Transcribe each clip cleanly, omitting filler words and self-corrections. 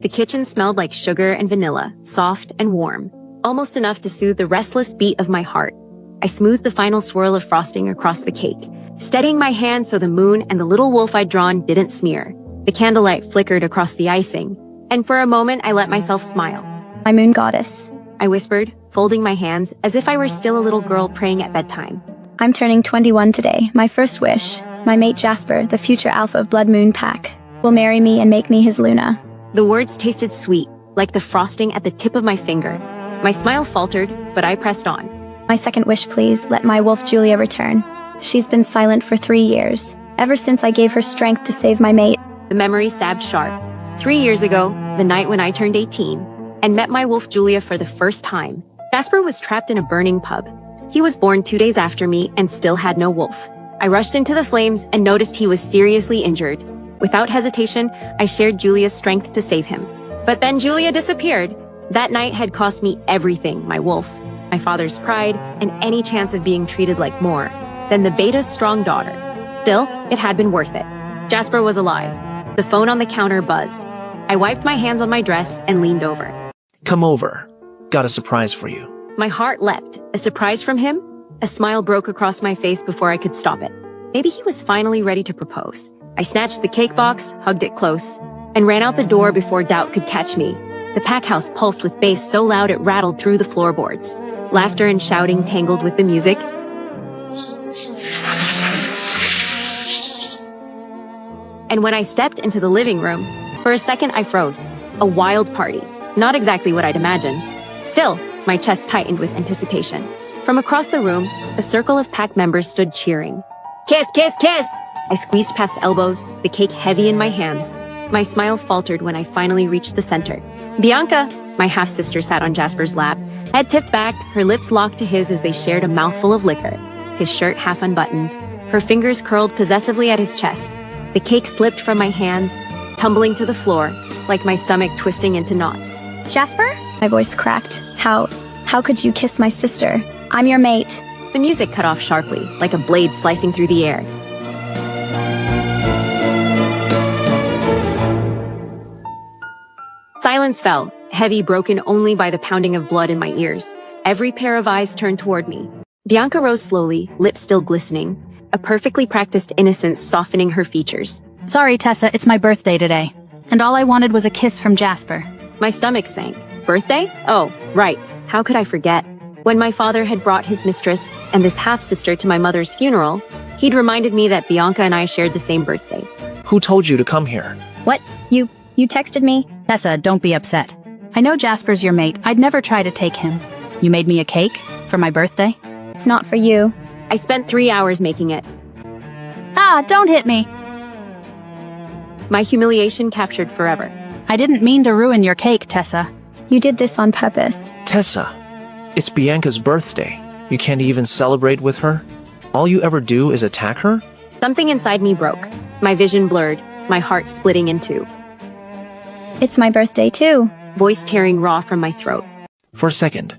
The kitchen smelled like sugar and vanilla, soft and warm, almost enough to soothe the restless beat of my heart. I smoothed the final swirl of frosting across the cake, steadying my hand so the moon and the little wolf I'd drawn didn't smear. The candlelight flickered across the icing, and for a moment I let myself smile. My moon goddess. I whispered, folding my hands as if I were still a little girl praying at bedtime. I'm turning 21 today. My first wish. My mate Jasper, the future alpha of Blood Moon Pack, will marry me and make me his Luna. The words tasted sweet, like the frosting at the tip of my finger. My smile faltered, but I pressed on. My second wish, please. Let my wolf Julia return. She's been silent for 3 years, ever since I gave her strength to save my mate. The memory stabbed sharp. 3 years ago, the night when I turned 18, and met my wolf Julia for the first time, Jasper was trapped in a burning pub. He was born 2 days after me and still had no wolf. I rushed into the flames and noticed he was seriously injured. Without hesitation, I shared Julia's strength to save him. But then Julia disappeared. That night had cost me everything: my wolf, my father's pride, and any chance of being treated like more than the beta's strong daughter. Still, it had been worth it. Jasper was alive. The phone on the counter buzzed. I wiped my hands on my dress and leaned over. Come over. Got a surprise for you. My heart leapt. A surprise from him? A smile broke across my face before I could stop it. Maybe he was finally ready to propose. I snatched the cake box, hugged it close, and ran out the door before doubt could catch me. The pack house pulsed with bass so loud it rattled through the floorboards. Laughter and shouting tangled with the music. And when I stepped into the living room, for a second I froze. A wild party. Not exactly what I'd imagined. Still, my chest tightened with anticipation. From across the room, a circle of pack members stood cheering. Kiss, kiss, kiss! I squeezed past elbows, the cake heavy in my hands. My smile faltered when I finally reached the center. Bianca, my half-sister, sat on Jasper's lap, head tipped back, her lips locked to his as they shared a mouthful of liquor. His shirt half unbuttoned, her fingers curled possessively at his chest. The cake slipped from my hands, tumbling to the floor, like my stomach twisting into knots. Jasper? My voice cracked. How could you kiss my sister? I'm your mate. The music cut off sharply, like a blade slicing through the air. Silence fell, heavy, broken only by the pounding of blood in my ears. Every pair of eyes turned toward me. Bianca rose slowly, lips still glistening, a perfectly practiced innocence softening her features. Sorry, Tessa, it's my birthday today, and all I wanted was a kiss from Jasper. My stomach sank. Birthday? Oh, right. How could I forget? When my father had brought his mistress and this half-sister to my mother's funeral, he'd reminded me that Bianca and I shared the same birthday. Who told you to come here? What? You texted me? Tessa, don't be upset. I know Jasper's your mate. I'd never try to take him. You made me a cake for my birthday? It's not for you. I spent 3 hours making it. Ah, don't hit me. My humiliation captured forever. I didn't mean to ruin your cake, Tessa. You did this on purpose. Tessa, it's Bianca's birthday. You can't even celebrate with her? All you ever do is attack her? Something inside me broke. My vision blurred, my heart splitting in two. It's my birthday too. Voice tearing raw from my throat. For a second,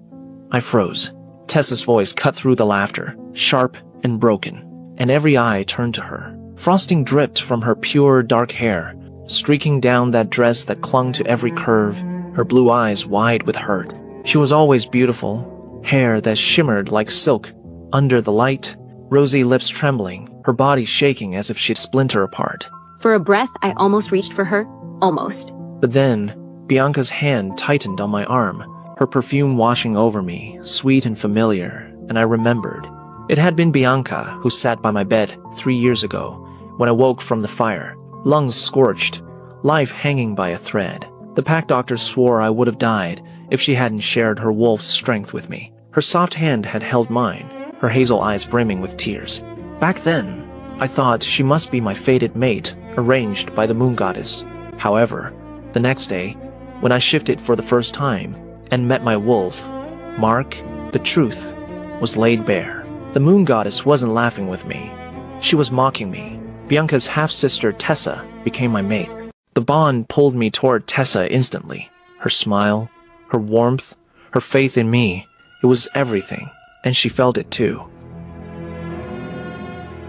I froze. Tessa's voice cut through the laughter, sharp and broken, and every eye turned to her. Frosting dripped from her pure, dark hair, streaking down that dress that clung to every curve, her blue eyes wide with hurt. She was always beautiful, hair that shimmered like silk under the light, rosy lips trembling, her body shaking as if she'd splinter apart. For a breath, I almost reached for her. Almost. But then, Bianca's hand tightened on my arm, her perfume washing over me, sweet and familiar, and I remembered. It had been Bianca who sat by my bed 3 years ago, when I woke from the fire, lungs scorched, life hanging by a thread. The pack doctor swore I would have died if she hadn't shared her wolf's strength with me. Her soft hand had held mine, her hazel eyes brimming with tears. Back then, I thought she must be my fated mate, arranged by the moon goddess. However, the next day, when I shifted for the first time and met my wolf, Mark, the truth was laid bare. The moon goddess wasn't laughing with me. She was mocking me. Bianca's half-sister Tessa became my mate. The bond pulled me toward Tessa instantly. Her smile, her warmth, her faith in me, it was everything, and she felt it too.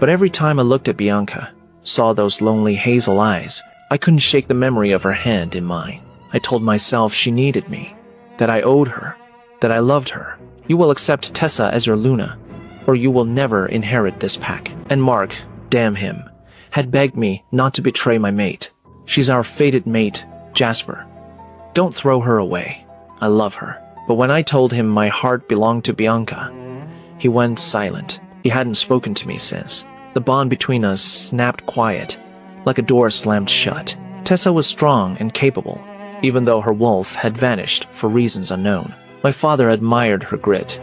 But every time I looked at Bianca, saw those lonely hazel eyes, I couldn't shake the memory of her hand in mine. I told myself she needed me, that I owed her, that I loved her. You will accept Tessa as your Luna, or you will never inherit this pack. And Mark, damn him, had begged me not to betray my mate. She's our fated mate, Jasper. Don't throw her away. I love her. But when I told him my heart belonged to Bianca, he went silent. He hadn't spoken to me since. The bond between us snapped quiet, like a door slammed shut. Tessa was strong and capable, even though her wolf had vanished for reasons unknown. My father admired her grit.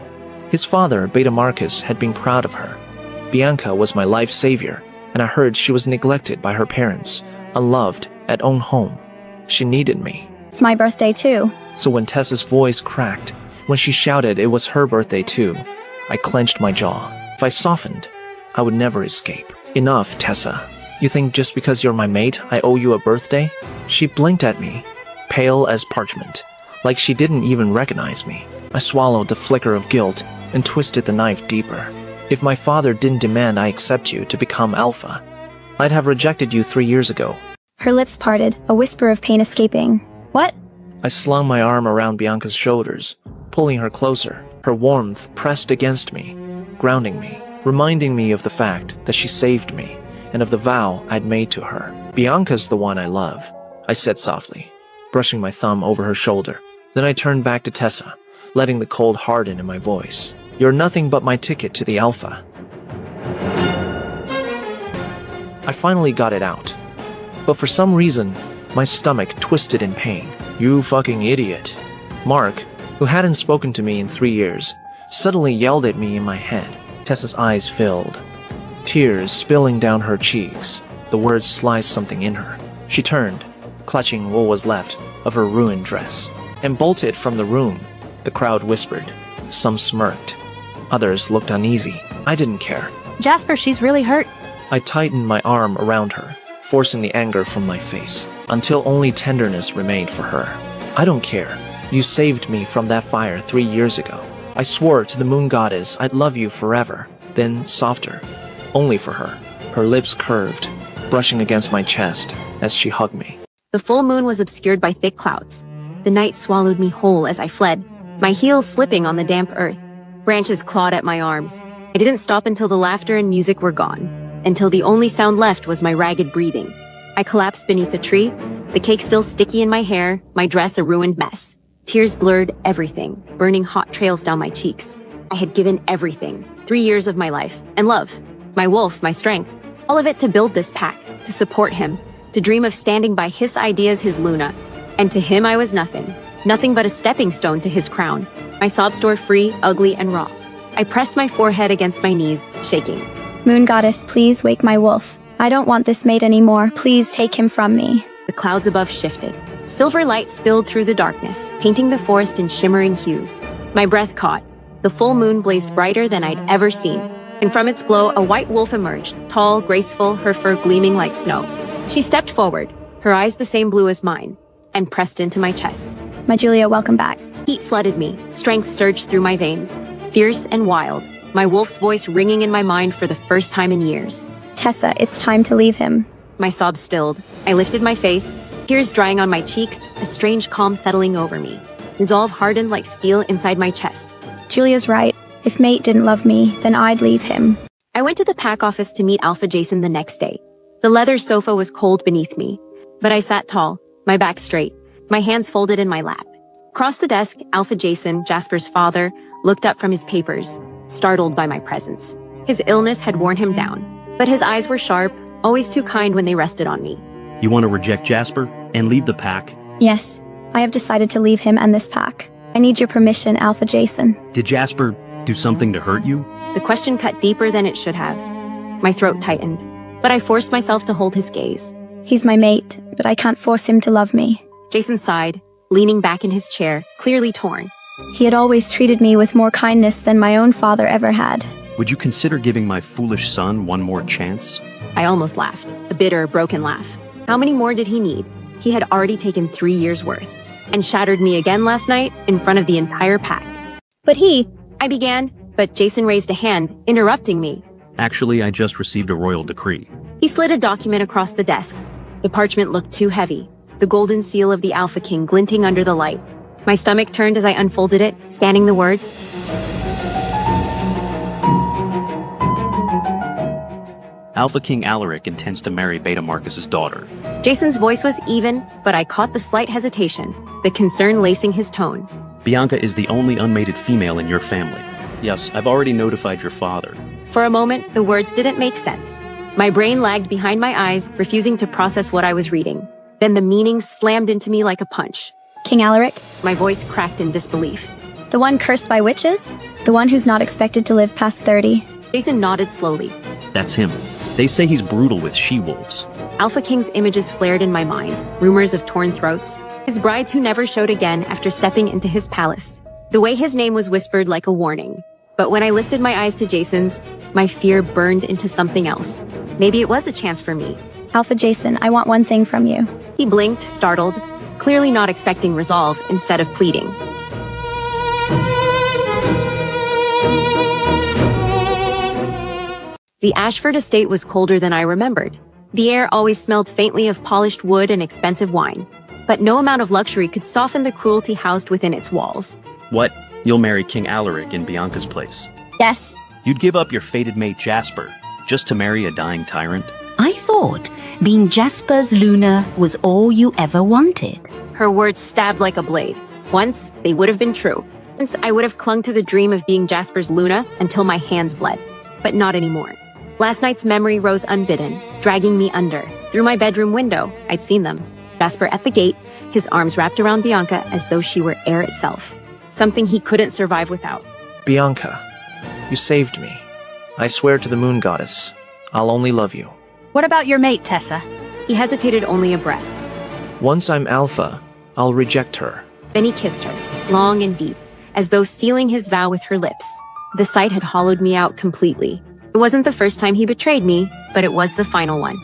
His father, Beta Marcus, had been proud of her. Bianca was my life savior, and I heard she was neglected by her parents, unloved at own home. She needed me. It's my birthday too. So when Tessa's voice cracked, when she shouted it was her birthday too, I clenched my jaw. If I softened, I would never escape. Enough, Tessa. You think just because you're my mate, I owe you a birthday? She blinked at me, pale as parchment, like she didn't even recognize me. I swallowed the flicker of guilt and twisted the knife deeper. If my father didn't demand I accept you to become Alpha, I'd have rejected you 3 years ago. Her lips parted, a whisper of pain escaping. What? I slung my arm around Bianca's shoulders, pulling her closer. Her warmth pressed against me, grounding me, reminding me of the fact that she saved me and of the vow I'd made to her. Bianca's the one I love, I said softly, brushing my thumb over her shoulder. Then I turned back to Tessa, letting the cold harden in my voice. You're nothing but my ticket to the Alpha. I finally got it out, but for some reason, my stomach twisted in pain. You fucking idiot. Mark, who hadn't spoken to me in 3 years, suddenly yelled at me in my head. Tessa's eyes filled, tears spilling down her cheeks. The words sliced something in her. She turned, clutching what was left of her ruined dress, and bolted from the room. The crowd whispered. Some smirked. Others looked uneasy. I didn't care. Jasper, she's really hurt. I tightened my arm around her, forcing the anger from my face, until only tenderness remained for her. I don't care. You saved me from that fire 3 years ago. I swore to the moon goddess I'd love you forever. Then softer, only for her. Her lips curved, brushing against my chest as she hugged me. The full moon was obscured by thick clouds. The night swallowed me whole as I fled, my heels slipping on the damp earth. Branches clawed at my arms. I didn't stop until the laughter and music were gone, until the only sound left was my ragged breathing. I collapsed beneath a tree, the cake still sticky in my hair, my dress a ruined mess. Tears blurred everything, burning hot trails down my cheeks. I had given everything, 3 years of my life, and love, my wolf, my strength, all of it to build this pack, to support him, to dream of standing by his ideas, his Luna. And to him I was nothing, nothing but a stepping stone to his crown. My sobs tore free, ugly, and raw. I pressed my forehead against my knees, shaking. Moon goddess, please wake my wolf. I don't want this mate anymore. Please take him from me. The clouds above shifted. Silver light spilled through the darkness, painting the forest in shimmering hues. My breath caught. The full moon blazed brighter than I'd ever seen, and from its glow a white wolf emerged, tall, graceful, her fur gleaming like snow. She stepped forward, her eyes the same blue as mine, and pressed into my chest. My Julia, welcome back. Heat flooded me, strength surged through my veins, fierce and wild, my wolf's voice ringing in my mind for the first time in years. Tessa, it's time to leave him. My sobs stilled. I lifted my face, tears drying on my cheeks, a strange calm settling over me. Resolve hardened like steel inside my chest. Julia's right. If mate didn't love me, then I'd leave him. I went to the pack office to meet Alpha Jason the next day. The leather sofa was cold beneath me, but I sat tall, my back straight, my hands folded in my lap. Across the desk, Alpha Jason, Jasper's father, looked up from his papers, startled by my presence. His illness had worn him down, but his eyes were sharp, always too kind when they rested on me. You want to reject Jasper and leave the pack? Yes, I have decided to leave him and this pack. I need your permission, Alpha Jason. Did Jasper do something to hurt you? The question cut deeper than it should have. My throat tightened, but I forced myself to hold his gaze. He's my mate, but I can't force him to love me. Jason sighed, leaning back in his chair, clearly torn. He had always treated me with more kindness than my own father ever had. Would you consider giving my foolish son one more chance? I almost laughed, a bitter, broken laugh. How many more did he need? He had already taken 3 years' worth, and shattered me again last night in front of the entire pack. But I began, but Jason raised a hand, interrupting me. Actually, I just received a royal decree. He slid a document across the desk. The parchment looked too heavy. the golden seal of the Alpha King glinting under the light. My stomach turned as I unfolded it, scanning the words. Alpha King Alaric intends to marry Beta Marcus's daughter. Jason's voice was even, but I caught the slight hesitation, the concern lacing his tone. Bianca is the only unmated female in your family. Yes, I've already notified your father. For a moment, the words didn't make sense. My brain lagged behind my eyes, refusing to process what I was reading. Then the meaning slammed into me like a punch. King Alaric? My voice cracked in disbelief. The one cursed by witches? The one who's not expected to live past 30? Jason nodded slowly. That's him. They say he's brutal with she-wolves. Alpha King's images flared in my mind, rumors of torn throats, his brides who never showed again after stepping into his palace. The way his name was whispered like a warning. But when I lifted my eyes to Jason's, my fear burned into something else. Maybe it was a chance for me. Alpha Jason, I want one thing from you. He blinked, startled, clearly not expecting resolve instead of pleading. The Ashford estate was colder than I remembered. The air always smelled faintly of polished wood and expensive wine. But no amount of luxury could soften the cruelty housed within its walls. What? You'll marry King Alaric in Bianca's place? Yes. You'd give up your fated mate Jasper just to marry a dying tyrant? I thought being Jasper's Luna was all you ever wanted. Her words stabbed like a blade. Once, they would have been true. Once, I would have clung to the dream of being Jasper's Luna until my hands bled. But not anymore. Last night's memory rose unbidden, dragging me under. Through my bedroom window, I'd seen them. Jasper at the gate, his arms wrapped around Bianca as though she were air itself. Something he couldn't survive without. Bianca, you saved me. I swear to the moon goddess, I'll only love you. What about your mate, Tessa? He hesitated only a breath. Once I'm Alpha, I'll reject her. Then he kissed her, long and deep, as though sealing his vow with her lips. The sight had hollowed me out completely. It wasn't the first time he betrayed me, but it was the final one.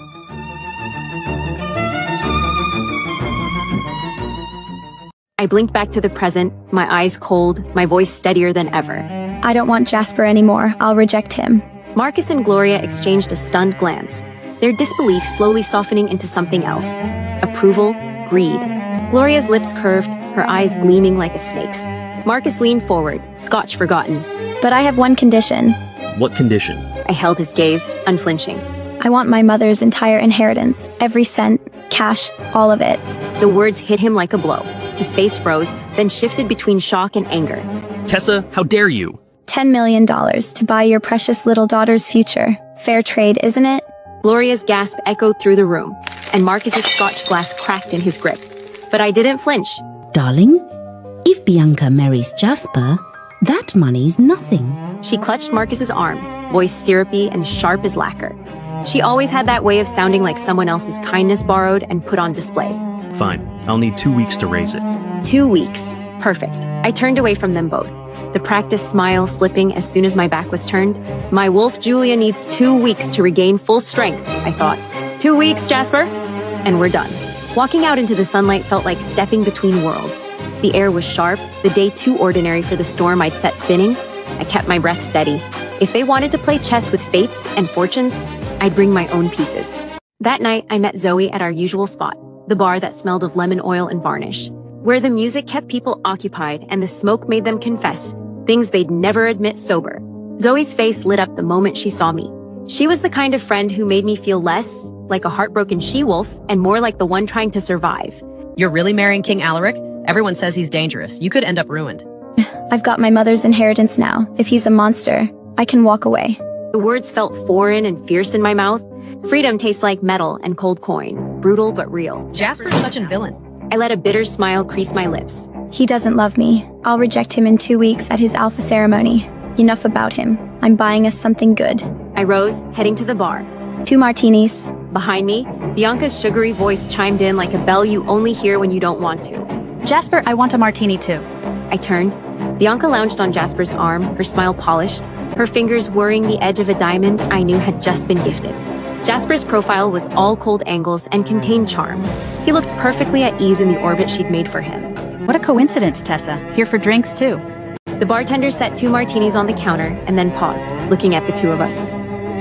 I blinked back to the present, my eyes cold, my voice steadier than ever. I don't want Jasper anymore. I'll reject him. Marcus and Gloria exchanged a stunned glance, their disbelief slowly softening into something else. Approval, greed. Gloria's lips curved, her eyes gleaming like a snake's. Marcus leaned forward, scotch forgotten. But I have one condition. What condition? I held his gaze, unflinching. I want my mother's entire inheritance. Every cent, cash, all of it. The words hit him like a blow. His face froze, then shifted between shock and anger. Tessa, how dare you? $10 million to buy your precious little daughter's future. Fair trade, isn't it? Gloria's gasp echoed through the room, and Marcus's scotch glass cracked in his grip. But I didn't flinch. Darling, if Bianca marries Jasper, that money's nothing. She clutched Marcus's arm, voice syrupy and sharp as lacquer. She always had that way of sounding like someone else's kindness borrowed and put on display. Fine, I'll need 2 weeks to raise it. 2 weeks. Perfect. I turned away from them both, the practiced smile slipping as soon as my back was turned. My wolf Julia needs 2 weeks to regain full strength, I thought. 2 weeks, Jasper? And we're done. Walking out into the sunlight felt like stepping between worlds. The air was sharp, the day too ordinary for the storm I'd set spinning. I kept my breath steady. If they wanted to play chess with fates and fortunes, I'd bring my own pieces. That night, I met Zoe at our usual spot, the bar that smelled of lemon oil and varnish, where the music kept people occupied and the smoke made them confess things they'd never admit sober. Zoe's face lit up the moment she saw me. She was the kind of friend who made me feel less like a heartbroken she-wolf and more like the one trying to survive. You're really marrying King Alaric? Everyone says he's dangerous. You could end up ruined. I've got my mother's inheritance now. If he's a monster, I can walk away. The words felt foreign and fierce in my mouth. Freedom tastes like metal and cold coin, brutal but real. Jasper's such a villain. I let a bitter smile crease my lips. He doesn't love me. I'll reject him in 2 weeks at his alpha ceremony. Enough about him. I'm buying us something good. I rose, heading to the bar. 2 martinis. Behind me, Bianca's sugary voice chimed in like a bell you only hear when you don't want to. Jasper, I want a martini too. I turned. Bianca lounged on Jasper's arm, her smile polished, her fingers whirring the edge of a diamond I knew had just been gifted. Jasper's profile was all cold angles and contained charm. He looked perfectly at ease in the orbit she'd made for him. What a coincidence, Tessa. Here for drinks too. The bartender set 2 martinis on the counter and then paused, looking at the 2 of us.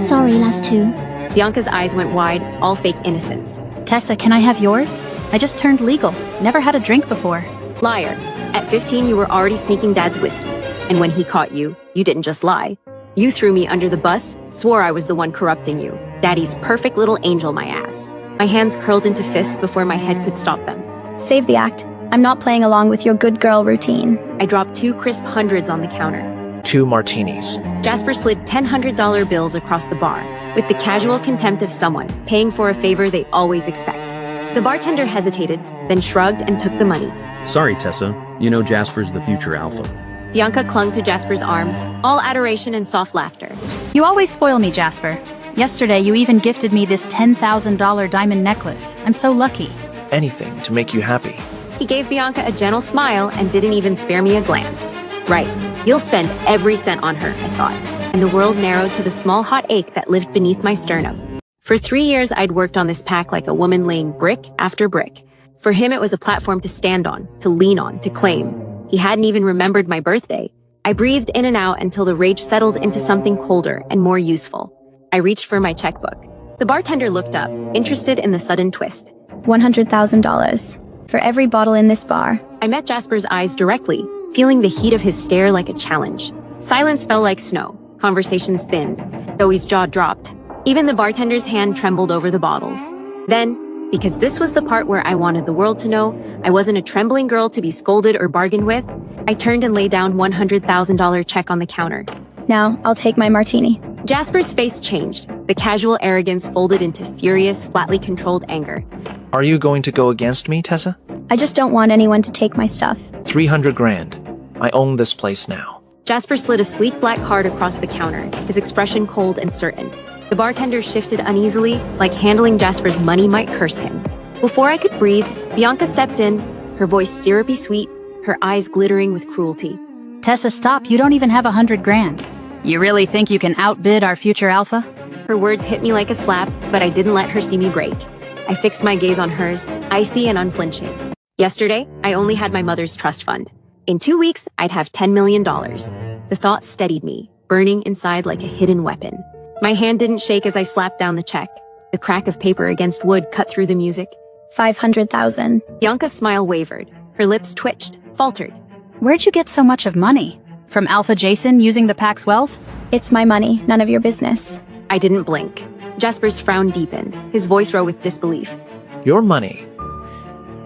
Sorry, last 2. Bianca's eyes went wide, all fake innocence. Tessa, can I have yours? I just turned legal. Never had a drink before. Liar. At 15, you were already sneaking Dad's whiskey. And when he caught you, you didn't just lie. You threw me under the bus, swore I was the one corrupting you. Daddy's perfect little angel, my ass. My hands curled into fists before my head could stop them. Save the act. I'm not playing along with your good girl routine. I dropped 2 crisp hundreds on the counter. 2 martinis. Jasper slid $100 bills across the bar, with the casual contempt of someone paying for a favor they always expect. The bartender hesitated, then shrugged and took the money. Sorry, Tessa. You know Jasper's the future alpha. Bianca clung to Jasper's arm, all adoration and soft laughter. You always spoil me, Jasper. Yesterday, you even gifted me this $10,000 diamond necklace. I'm so lucky. Anything to make you happy. He gave Bianca a gentle smile and didn't even spare me a glance. Right, you'll spend every cent on her, I thought, and the world narrowed to the small hot ache that lived beneath my sternum. For 3 years, I'd worked on this pack like a woman laying brick after brick. For him, it was a platform to stand on, to lean on, to claim. He hadn't even remembered my birthday. I breathed in and out until the rage settled into something colder and more useful. I reached for my checkbook. The bartender looked up, interested in the sudden twist. $100,000. For every bottle in this bar. I met Jasper's eyes directly, feeling the heat of his stare like a challenge. Silence fell like snow. Conversations thinned, though his jaw dropped. Even the bartender's hand trembled over the bottles. Then, because this was the part where I wanted the world to know I wasn't a trembling girl to be scolded or bargained with, I turned and laid down $100,000 check on the counter. Now, I'll take my martini. Jasper's face changed. The casual arrogance folded into furious, flatly controlled anger. Are you going to go against me, Tessa? I just don't want anyone to take my stuff. 300 grand. I own this place now. Jasper slid a sleek black card across the counter, his expression cold and certain. The bartender shifted uneasily, like handling Jasper's money might curse him. Before I could breathe, Bianca stepped in, her voice syrupy sweet, her eyes glittering with cruelty. Tessa, stop. You don't even have 100 grand. You really think you can outbid our future alpha? Her words hit me like a slap, but I didn't let her see me break. I fixed my gaze on hers, icy and unflinching. Yesterday, I only had my mother's trust fund. In 2 weeks, I'd have $10 million. The thought steadied me, burning inside like a hidden weapon. My hand didn't shake as I slapped down the check. The crack of paper against wood cut through the music. 500,000. Bianca's smile wavered. Her lips twitched, faltered. Where'd you get so much of money? From Alpha Jason using the pack's wealth? It's my money, none of your business. I didn't blink. Jasper's frown deepened, his voice rose with disbelief. Your money.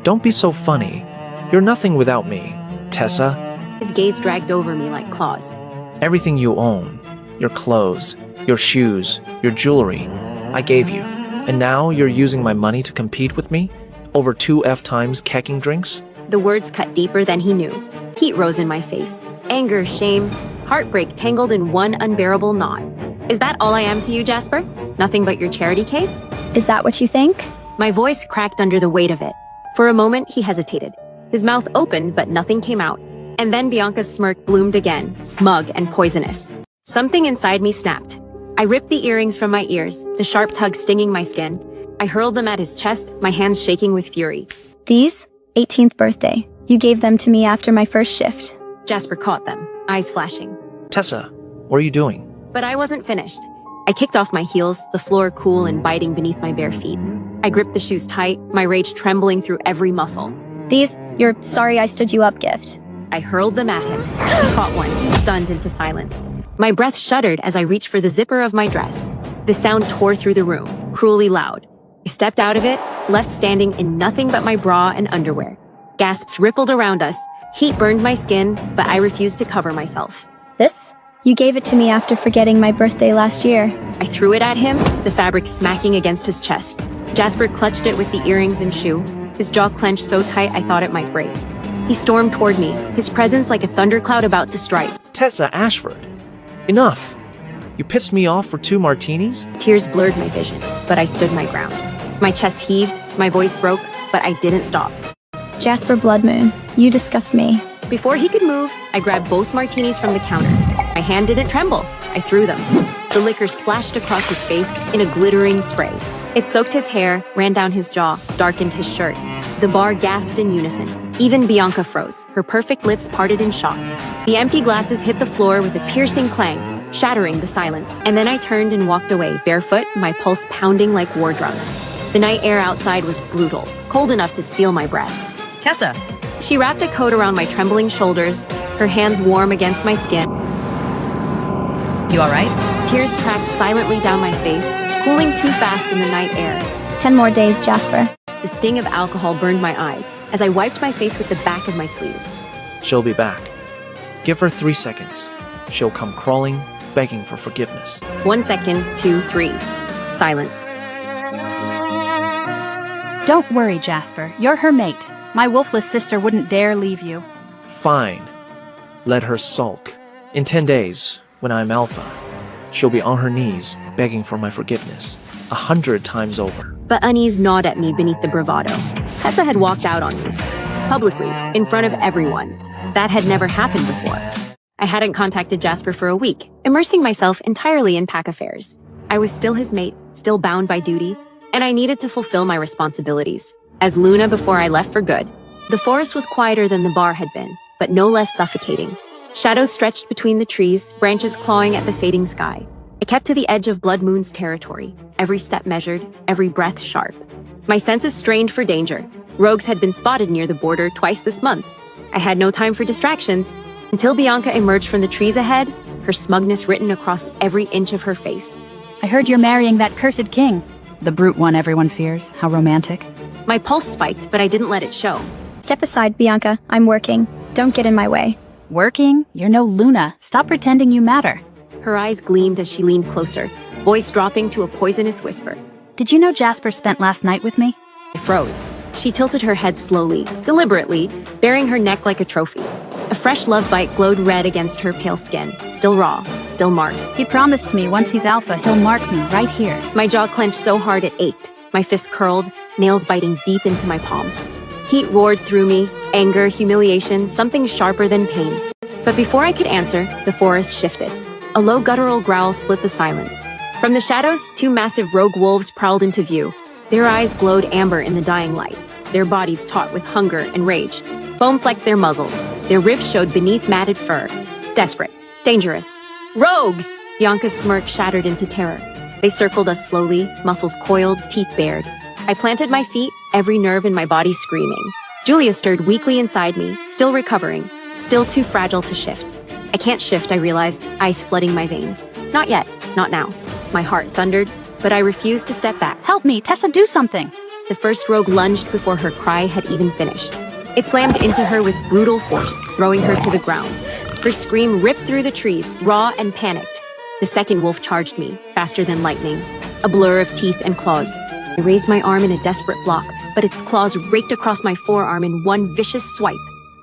Don't be so funny. You're nothing without me, Tessa. His gaze dragged over me like claws. Everything you own, your clothes, your shoes, your jewelry, I gave you. And now you're using my money to compete with me? Over 2 F times kecking drinks? The words cut deeper than he knew. Heat rose in my face. Anger, shame, heartbreak tangled in one unbearable knot. Is that all I am to you, Jasper? Nothing but your charity case? Is that what you think? My voice cracked under the weight of it. For a moment, he hesitated. His mouth opened, but nothing came out. And then Bianca's smirk bloomed again, smug and poisonous. Something inside me snapped. I ripped the earrings from my ears, the sharp tug stinging my skin. I hurled them at his chest, my hands shaking with fury. These? 18th birthday. You gave them to me after my first shift. Jasper caught them, eyes flashing. Tessa, what are you doing? But I wasn't finished. I kicked off my heels, the floor cool and biting beneath my bare feet. I gripped the shoes tight, my rage trembling through every muscle. These, your sorry I stood you up gift. I hurled them at him. He caught one, stunned into silence. My breath shuddered as I reached for the zipper of my dress. The sound tore through the room, cruelly loud. I stepped out of it, left standing in nothing but my bra and underwear. Gasps rippled around us. Heat burned my skin, but I refused to cover myself. This? You gave it to me after forgetting my birthday last year. I threw it at him, the fabric smacking against his chest. Jasper clutched it with the earrings and shoe, his jaw clenched so tight I thought it might break. He stormed toward me, his presence like a thundercloud about to strike. Tessa Ashford. Enough. You pissed me off for 2 martinis? Tears blurred my vision, but I stood my ground. My chest heaved, my voice broke, but I didn't stop. Jasper Bloodmoon, you disgust me. Before he could move, I grabbed both martinis from the counter. My hand didn't tremble. I threw them. The liquor splashed across his face in a glittering spray. It soaked his hair, ran down his jaw, darkened his shirt. The bar gasped in unison. Even Bianca froze, her perfect lips parted in shock. The empty glasses hit the floor with a piercing clang, shattering the silence. And then I turned and walked away, barefoot, my pulse pounding like war drums. The night air outside was brutal, cold enough to steal my breath. Tessa, She wrapped a coat around my trembling shoulders, her hands warm against my skin. you alright? Tears tracked silently down my face, cooling too fast in the night air. 10 more days, Jasper. The sting of alcohol burned my eyes as I wiped my face with the back of my sleeve. She'll be back. Give her 3 seconds. She'll come crawling, begging for forgiveness. 1 second, 2, 3. Silence. Don't worry, Jasper. You're her mate. My wolfless sister wouldn't dare leave you. Fine. Let her sulk. In 10 days, when I'm alpha, she'll be on her knees, begging for my forgiveness. 100 times over. But unease gnawed at me beneath the bravado. Tessa had walked out on me. Publicly, in front of everyone. That had never happened before. I hadn't contacted Jasper for a week, immersing myself entirely in pack affairs. I was still his mate, still bound by duty, and I needed to fulfill my responsibilities. As Luna before I left for good, the forest was quieter than the bar had been, but no less suffocating. Shadows stretched between the trees, branches clawing at the fading sky. I kept to the edge of Blood Moon's territory, every step measured, every breath sharp. My senses strained for danger. Rogues had been spotted near the border twice this month. I had no time for distractions, until Bianca emerged from the trees ahead, her smugness written across every inch of her face. I heard you're marrying that cursed king. The brute one everyone fears. How romantic. My pulse spiked, but I didn't let it show. Step aside, Bianca. I'm working. Don't get in my way. Working? You're no Luna. Stop pretending you matter. Her eyes gleamed as she leaned closer, voice dropping to a poisonous whisper. Did you know Jasper spent last night with me? I froze. She tilted her head slowly, deliberately, baring her neck like a trophy. A fresh love bite glowed red against her pale skin, still raw, still marked. He promised me once he's alpha, he'll mark me right here. My jaw clenched so hard it ached. My fist curled, nails biting deep into my palms. Heat roared through me, anger, humiliation, something sharper than pain. But before I could answer, the forest shifted. A low guttural growl split the silence. From the shadows, 2 massive rogue wolves prowled into view. Their eyes glowed amber in the dying light, their bodies taut with hunger and rage. Foam flecked their muzzles. Their ribs showed beneath matted fur. Desperate. Dangerous. Rogues! Bianca's smirk shattered into terror. They circled us slowly, muscles coiled, teeth bared. I planted my feet, every nerve in my body screaming. Julia stirred weakly inside me, still recovering, still too fragile to shift. I can't shift, I realized, ice flooding my veins. Not yet, not now. My heart thundered, but I refused to step back. Help me, Tessa, do something. The first rogue lunged before her cry had even finished. It slammed into her with brutal force, throwing her to the ground. Her scream ripped through the trees, raw and panicked. The second wolf charged me, faster than lightning, a blur of teeth and claws. I raised my arm in a desperate block, but its claws raked across my forearm in one vicious swipe.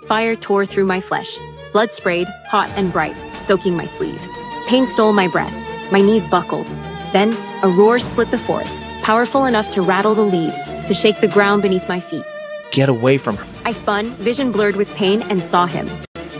Fire tore through my flesh. Blood sprayed, hot and bright, soaking my sleeve. Pain stole my breath. My knees buckled. Then, a roar split the forest, powerful enough to rattle the leaves, to shake the ground beneath my feet. Get away from her. I spun, vision blurred with pain, and saw him.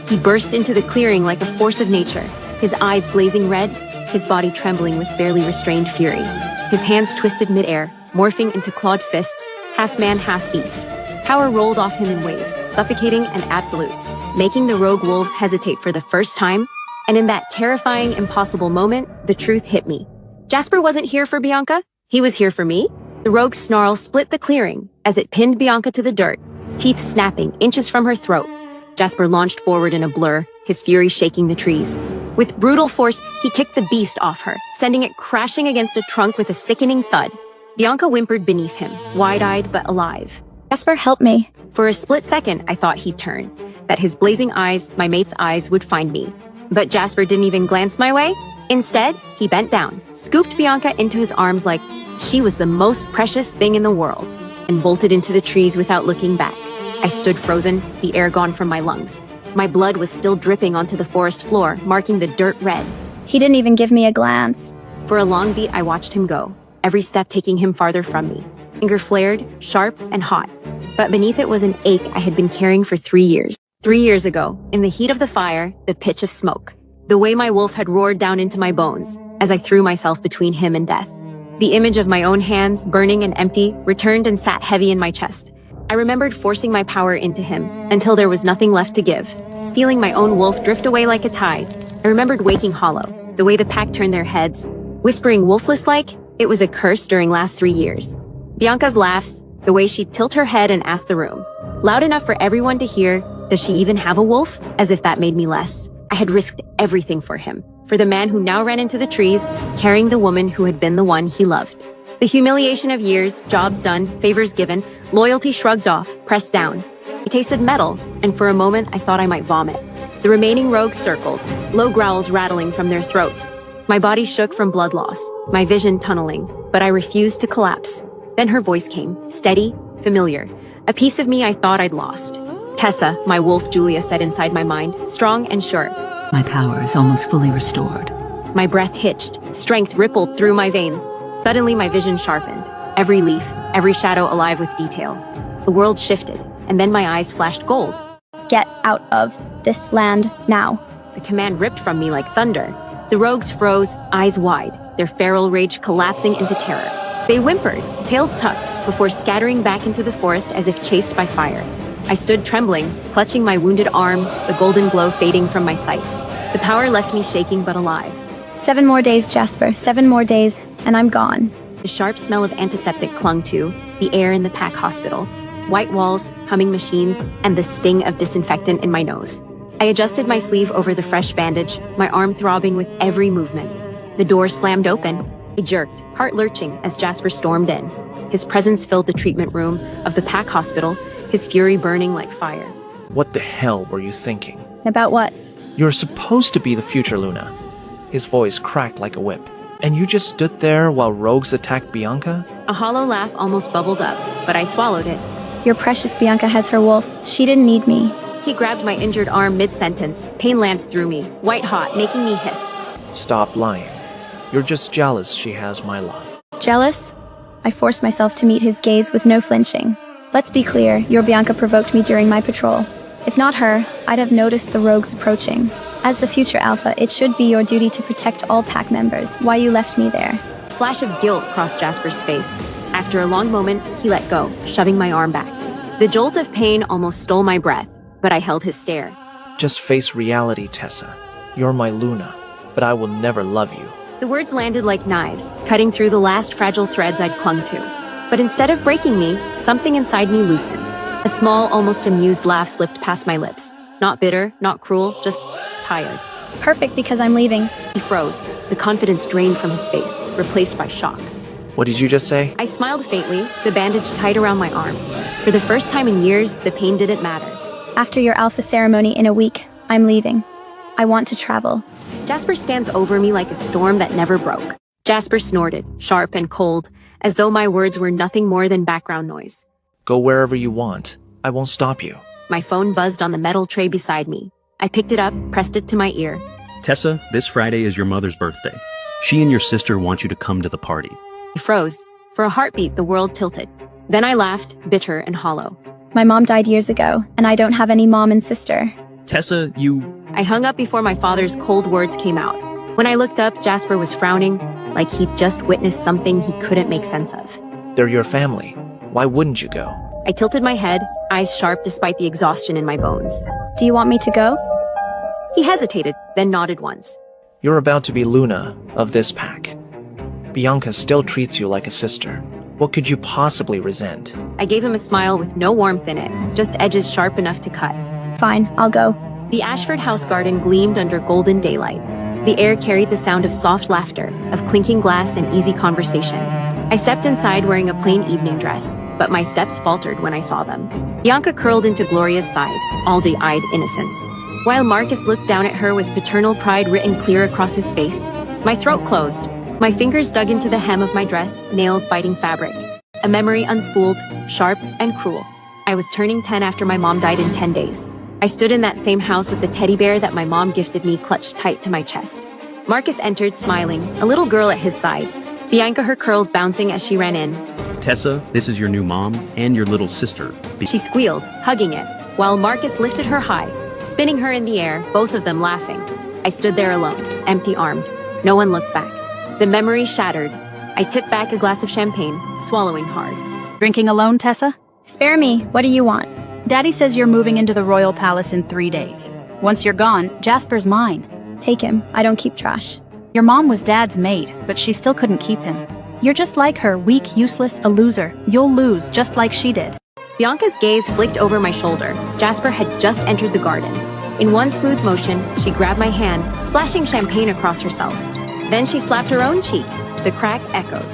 He burst into the clearing like a force of nature, his eyes blazing red, his body trembling with barely restrained fury. His hands twisted midair, morphing into clawed fists, half man, half beast. Power rolled off him in waves, suffocating and absolute, making the rogue wolves hesitate for the first time. And in that terrifying, impossible moment, the truth hit me. Jasper wasn't here for Bianca. He was here for me. The rogue's snarl split the clearing as it pinned Bianca to the dirt, teeth snapping inches from her throat. Jasper launched forward in a blur, his fury shaking the trees. With brutal force, he kicked the beast off her, sending it crashing against a trunk with a sickening thud. Bianca whimpered beneath him, wide-eyed but alive. Jasper, help me. For a split second, I thought he'd turn, that his blazing eyes, my mate's eyes, would find me. But Jasper didn't even glance my way. Instead, he bent down, scooped Bianca into his arms like she was the most precious thing in the world, and bolted into the trees without looking back. I stood frozen, the air gone from my lungs. My blood was still dripping onto the forest floor, marking the dirt red. He didn't even give me a glance. For a long beat, I watched him go, every step taking him farther from me. Anger flared, sharp and hot. But beneath it was an ache I had been carrying for 3 years. 3 years ago, in the heat of the fire, the pitch of smoke. The way my wolf had roared down into my bones, as I threw myself between him and death. The image of my own hands, burning and empty, returned and sat heavy in my chest. I remembered forcing my power into him, until there was nothing left to give. Feeling my own wolf drift away like a tide. I remembered waking hollow, the way the pack turned their heads. Whispering wolfless-like, it was a curse during last 3 years. Bianca's laughs, the way she'd tilt her head and ask the room, loud enough for everyone to hear, "Does she even have a wolf?" As if that made me less. I had risked everything for him, for the man who now ran into the trees, carrying the woman who had been the one he loved. The humiliation of years, jobs done, favors given, loyalty shrugged off, pressed down. It tasted metal, and for a moment I thought I might vomit. The remaining rogues circled, low growls rattling from their throats. My body shook from blood loss, my vision tunneling, but I refused to collapse. Then her voice came, steady, familiar. A piece of me I thought I'd lost. "Tessa," my wolf Julia said inside my mind, strong and sure. My power is almost fully restored. My breath hitched, strength rippled through my veins. Suddenly my vision sharpened, every leaf, every shadow alive with detail. The world shifted, and then my eyes flashed gold. Get out of this land now. The command ripped from me like thunder. The rogues froze, eyes wide, their feral rage collapsing into terror. They whimpered, tails tucked, before scattering back into the forest as if chased by fire. I stood trembling, clutching my wounded arm, the golden glow fading from my sight. The power left me shaking but alive. 7 more days, Jasper. 7 more days, and I'm gone. The sharp smell of antiseptic clung to the air in the pack hospital. White walls, humming machines, and the sting of disinfectant in my nose. I adjusted my sleeve over the fresh bandage, my arm throbbing with every movement. The door slammed open. I jerked, heart lurching, as Jasper stormed in. His presence filled the treatment room of the pack hospital, his fury burning like fire. What the hell were you thinking? About what? You're supposed to be the future Luna. His voice cracked like a whip. And you just stood there while rogues attacked Bianca? A hollow laugh almost bubbled up, but I swallowed it. Your precious Bianca has her wolf. She didn't need me. He grabbed my injured arm mid-sentence. Pain lanced through me, white hot, making me hiss. Stop lying. You're just jealous she has my love. Jealous? I forced myself to meet his gaze with no flinching. Let's be clear, your Bianca provoked me during my patrol. If not her, I'd have noticed the rogues approaching. As the future Alpha, it should be your duty to protect all pack members. Why you left me there? A flash of guilt crossed Jasper's face. After a long moment, he let go, shoving my arm back. The jolt of pain almost stole my breath, but I held his stare. Just face reality, Tessa. You're my Luna, but I will never love you. The words landed like knives, cutting through the last fragile threads I'd clung to. But instead of breaking me, something inside me loosened. A small, almost amused laugh slipped past my lips. Not bitter, not cruel, just tired. Perfect, because I'm leaving. He froze, the confidence drained from his face, replaced by shock. What did you just say? I smiled faintly, the bandage tight around my arm. For the first time in years, the pain didn't matter. After your Alpha ceremony in a week, I'm leaving. I want to travel. Jasper stands over me like a storm that never broke. Jasper snorted, sharp and cold, as though my words were nothing more than background noise. Go wherever you want. I won't stop you. My phone buzzed on the metal tray beside me. I picked it up, pressed it to my ear. Tessa, this Friday is your mother's birthday. She and your sister want you to come to the party. I froze. For a heartbeat, the world tilted. Then I laughed, bitter and hollow. My mom died years ago, and I don't have any mom and sister. Tessa, you... I hung up before my father's cold words came out. When I looked up, Jasper was frowning, like he'd just witnessed something he couldn't make sense of. They're your family. Why wouldn't you go? I tilted my head, eyes sharp despite the exhaustion in my bones. Do you want me to go? He hesitated, then nodded once. You're about to be Luna of this pack. Bianca still treats you like a sister. What could you possibly resent? I gave him a smile with no warmth in it, just edges sharp enough to cut. Fine, I'll go. The Ashford house garden gleamed under golden daylight. The air carried the sound of soft laughter, of clinking glass and easy conversation. I stepped inside wearing a plain evening dress, but my steps faltered when I saw them. Bianca curled into Gloria's side, algae-eyed innocence, while Marcus looked down at her with paternal pride written clear across his face. My throat closed. My fingers dug into the hem of my dress, nails biting fabric. A memory unspooled, sharp and cruel. I was turning 10 after my mom died in 10 days. I stood in that same house with the teddy bear that my mom gifted me clutched tight to my chest. Marcus entered, smiling, a little girl at his side. Bianca, her curls bouncing as she ran in. Tessa, this is your new mom and your little sister. She squealed, hugging it, while Marcus lifted her high, spinning her in the air, both of them laughing. I stood there alone, empty-armed. No one looked back. The memory shattered. I tipped back a glass of champagne, swallowing hard. Drinking alone, Tessa? Spare me. What do you want? Daddy says you're moving into the royal palace in 3 days. Once you're gone, Jasper's mine. Take him. I don't keep trash. Your mom was Dad's mate, but she still couldn't keep him. You're just like her, weak, useless, a loser. You'll lose, just like she did. Bianca's gaze flicked over my shoulder. Jasper had just entered the garden. In one smooth motion, she grabbed my hand, splashing champagne across herself. Then she slapped her own cheek. The crack echoed.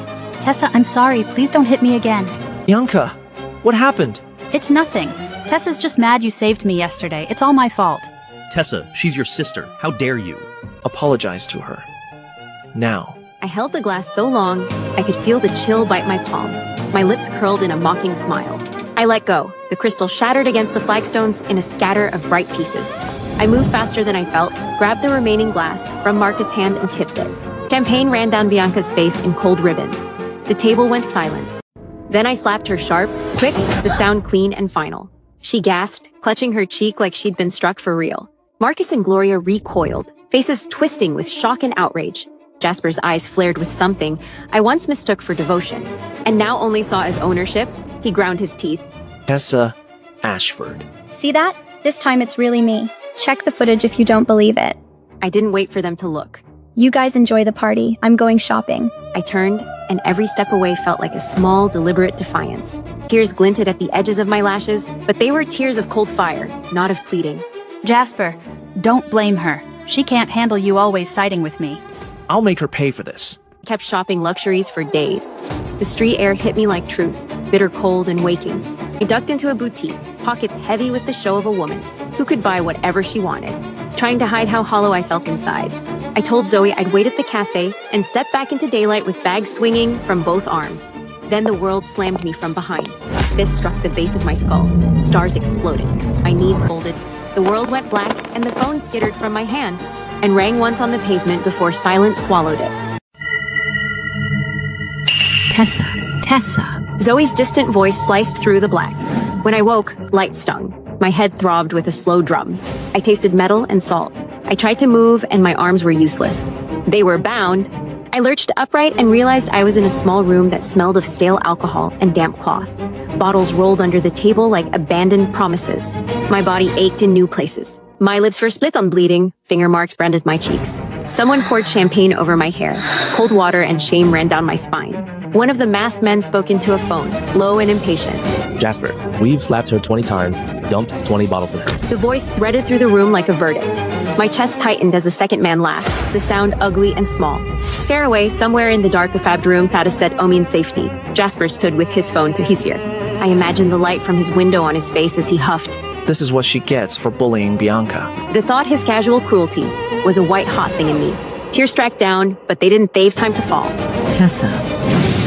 Tessa, I'm sorry. Please don't hit me again. Bianca, what happened? It's nothing. Tessa's just mad you saved me yesterday. It's all my fault. Tessa, she's your sister. How dare you? Apologize to her. Now. I held the glass so long, I could feel the chill bite my palm. My lips curled in a mocking smile. I let go. The crystal shattered against the flagstones in a scatter of bright pieces. I moved faster than I felt, grabbed the remaining glass from Marcus' hand and tipped it. Champagne ran down Bianca's face in cold ribbons. The table went silent. Then I slapped her sharp, quick, the sound clean and final. She gasped, clutching her cheek like she'd been struck for real. Marcus and Gloria recoiled, faces twisting with shock and outrage. Jasper's eyes flared with something I once mistook for devotion, and now only saw as ownership. He ground his teeth. Tessa Ashford. See that? This time it's really me. Check the footage if you don't believe it. I didn't wait for them to look. You guys enjoy the party. I'm going shopping. I turned, and every step away felt like a small, deliberate defiance. Tears glinted at the edges of my lashes, but they were tears of cold fire, not of pleading. Jasper, don't blame her. She can't handle you always siding with me. I'll make her pay for this. Kept shopping luxuries for days. The street air hit me like truth, bitter cold and waking. I ducked into a boutique, pockets heavy with the show of a woman who could buy whatever she wanted, trying to hide how hollow I felt inside. I told Zoe I'd wait at the cafe and step back into daylight with bags swinging from both arms. Then the world slammed me from behind. A fist struck the base of my skull. Stars exploded. My knees folded. The world went black and the phone skittered from my hand and rang once on the pavement before silence swallowed it. Tessa. Zoe's distant voice sliced through the black. When I woke, light stung. My head throbbed with a slow drum. I tasted metal and salt. I tried to move, and my arms were useless. They were bound. I lurched upright and realized I was in a small room that smelled of stale alcohol and damp cloth. Bottles rolled under the table like abandoned promises. My body ached in new places. My lips were split on bleeding. Finger marks branded my cheeks. Someone poured champagne over my hair. Cold water and shame ran down my spine. One of the masked men spoke into a phone, low and impatient. Jasper, we've slapped her 20 times, dumped 20 bottles in her. The voice threaded through the room like a verdict. My chest tightened as a second man laughed, the sound ugly and small. Far away, somewhere in the dark affabbed room, Thaddeus said, "Oh, mean safety." Jasper stood with his phone to his ear. I imagined the light from his window on his face as he huffed. This is what she gets for bullying Bianca. The thought his casual cruelty was a white-hot thing in me. Tears tracked down, but they didn't they've time to fall. Tessa,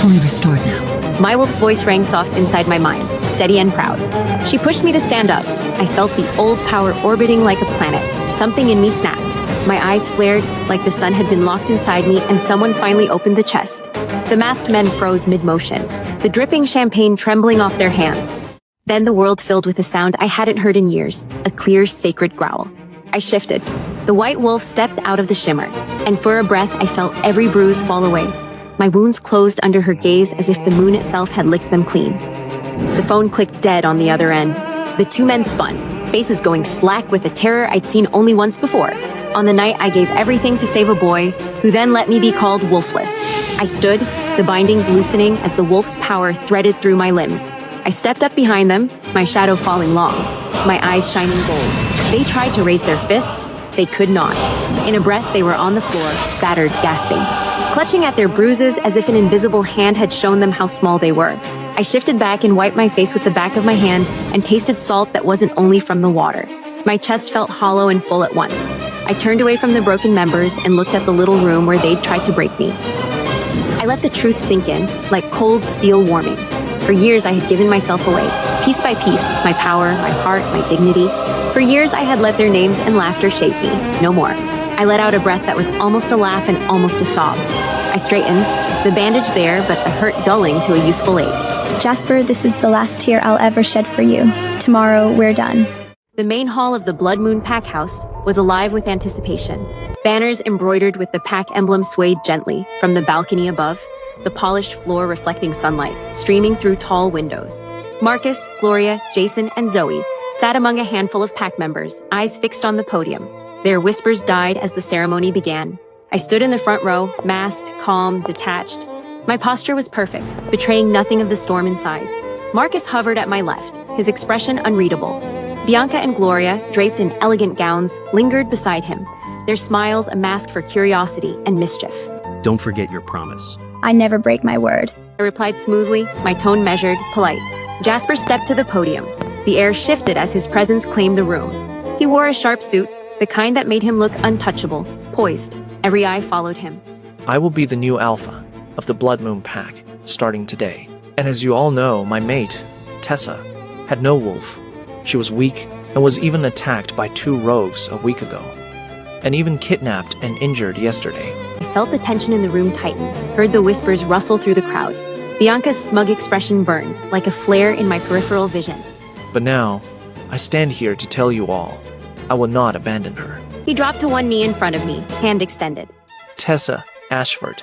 fully restored now. My wolf's voice rang soft inside my mind, steady and proud. She pushed me to stand up. I felt the old power orbiting like a planet. Something in me snapped. My eyes flared like the sun had been locked inside me, and someone finally opened the chest. The masked men froze mid-motion, the dripping champagne trembling off their hands. Then the world filled with a sound I hadn't heard in years, a clear, sacred growl. I shifted. The white wolf stepped out of the shimmer, and for a breath I felt every bruise fall away. My wounds closed under her gaze as if the moon itself had licked them clean. The phone clicked dead on the other end. The two men spun, faces going slack with a terror I'd seen only once before. On the night I gave everything to save a boy, who then let me be called wolfless. I stood, the bindings loosening as the wolf's power threaded through my limbs. I stepped up behind them, my shadow falling long, my eyes shining gold. They tried to raise their fists, they could not. In a breath, they were on the floor, battered, gasping, clutching at their bruises as if an invisible hand had shown them how small they were. I shifted back and wiped my face with the back of my hand and tasted salt that wasn't only from the water. My chest felt hollow and full at once. I turned away from the broken members and looked at the little room where they'd tried to break me. I let the truth sink in, like cold steel warming. For years, I had given myself away, piece by piece, my power, my heart, my dignity. For years, I had let their names and laughter shape me. No more. I let out a breath that was almost a laugh and almost a sob. I straightened, the bandage there, but the hurt dulling to a useful ache. Jasper, this is the last tear I'll ever shed for you. Tomorrow, we're done. The main hall of the Blood Moon Pack House was alive with anticipation. Banners embroidered with the pack emblem swayed gently from the balcony above, the polished floor reflecting sunlight, streaming through tall windows. Marcus, Gloria, Jason, and Zoe sat among a handful of pack members, eyes fixed on the podium. Their whispers died as the ceremony began. I stood in the front row, masked, calm, detached. My posture was perfect, betraying nothing of the storm inside. Marcus hovered at my left, his expression unreadable. Bianca and Gloria, draped in elegant gowns, lingered beside him, their smiles a mask for curiosity and mischief. Don't forget your promise. I never break my word. I replied smoothly, my tone measured, polite. Jasper stepped to the podium. The air shifted as his presence claimed the room. He wore a sharp suit, the kind that made him look untouchable, poised. Every eye followed him. I will be the new alpha of the Blood Moon Pack, starting today. And as you all know, my mate, Tessa, had no wolf. She was weak and was even attacked by 2 rogues a week ago, and even kidnapped and injured yesterday. I felt the tension in the room tighten, heard the whispers rustle through the crowd. Bianca's smug expression burned, like a flare in my peripheral vision. But now, I stand here to tell you all, I will not abandon her. He dropped to one knee in front of me, hand extended. Tessa Ashford,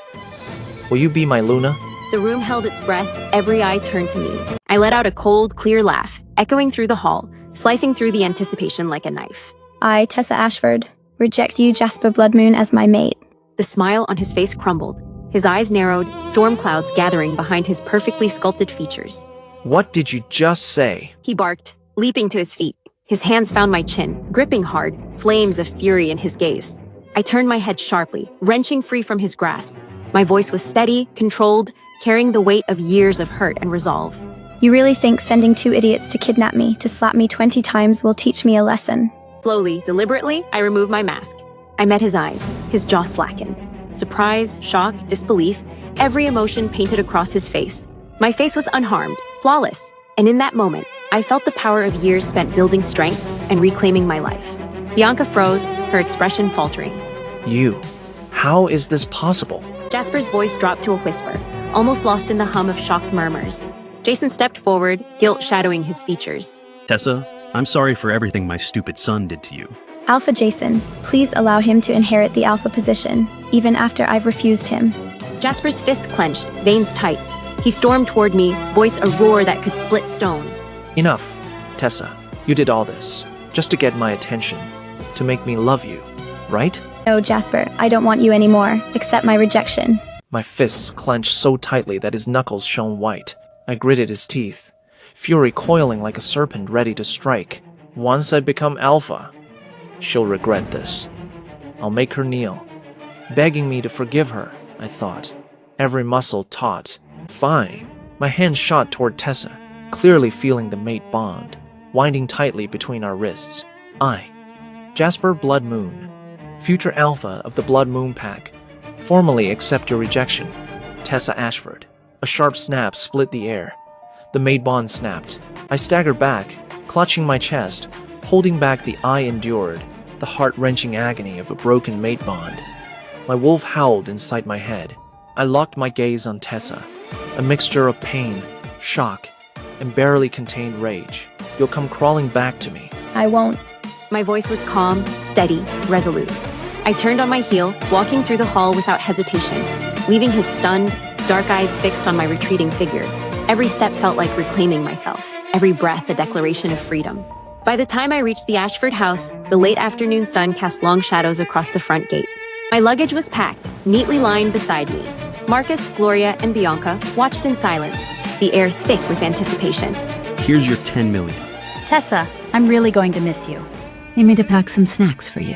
will you be my Luna? The room held its breath, every eye turned to me. I let out a cold, clear laugh, echoing through the hall, slicing through the anticipation like a knife. I, Tessa Ashford, reject you, Jasper Bloodmoon, as my mate. The smile on his face crumbled. His eyes narrowed, storm clouds gathering behind his perfectly sculpted features. What did you just say? He barked, leaping to his feet. His hands found my chin, gripping hard, flames of fury in his gaze. I turned my head sharply, wrenching free from his grasp. My voice was steady, controlled, carrying the weight of years of hurt and resolve. You really think sending 2 idiots to kidnap me, to slap me 20 times will teach me a lesson? Slowly, deliberately, I removed my mask. I met his eyes, his jaw slackened. Surprise, shock, disbelief, every emotion painted across his face. My face was unharmed, flawless, and in that moment, I felt the power of years spent building strength and reclaiming my life. Bianca froze, her expression faltering. You. How is this possible? Jasper's voice dropped to a whisper, almost lost in the hum of shocked murmurs. Jason stepped forward, guilt shadowing his features. Tessa, I'm sorry for everything my stupid son did to you. Alpha Jason, please allow him to inherit the alpha position, even after I've refused him. Jasper's fists clenched, veins tight. He stormed toward me, voice a roar that could split stone. Enough, Tessa. You did all this, just to get my attention, to make me love you, right? No, Jasper, I don't want you anymore. Accept my rejection. My fists clenched so tightly that his knuckles shone white. I gritted his teeth, fury coiling like a serpent ready to strike. Once I become alpha, she'll regret this. I'll make her kneel, begging me to forgive her, I thought. Every muscle taut. Fine. My hand shot toward Tessa, clearly feeling the mate bond, winding tightly between our wrists. I, Jasper Blood Moon, future alpha of the Blood Moon Pack, formally accept your rejection, Tessa Ashford. A sharp snap split the air. The mate bond snapped. I staggered back, clutching my chest, holding back the I endured, the heart-wrenching agony of a broken mate bond. My wolf howled inside my head. I locked my gaze on Tessa, a mixture of pain, shock, and barely contained rage. You'll come crawling back to me. I won't. My voice was calm, steady, resolute. I turned on my heel, walking through the hall without hesitation, leaving his stunned, dark eyes fixed on my retreating figure. Every step felt like reclaiming myself, every breath a declaration of freedom. By the time I reached the Ashford house, the late afternoon sun cast long shadows across the front gate. My luggage was packed, neatly lined beside me. Marcus, Gloria, and Bianca watched in silence, the air thick with anticipation. Here's your 10 million. Tessa, I'm really going to miss you. They made to pack some snacks for you.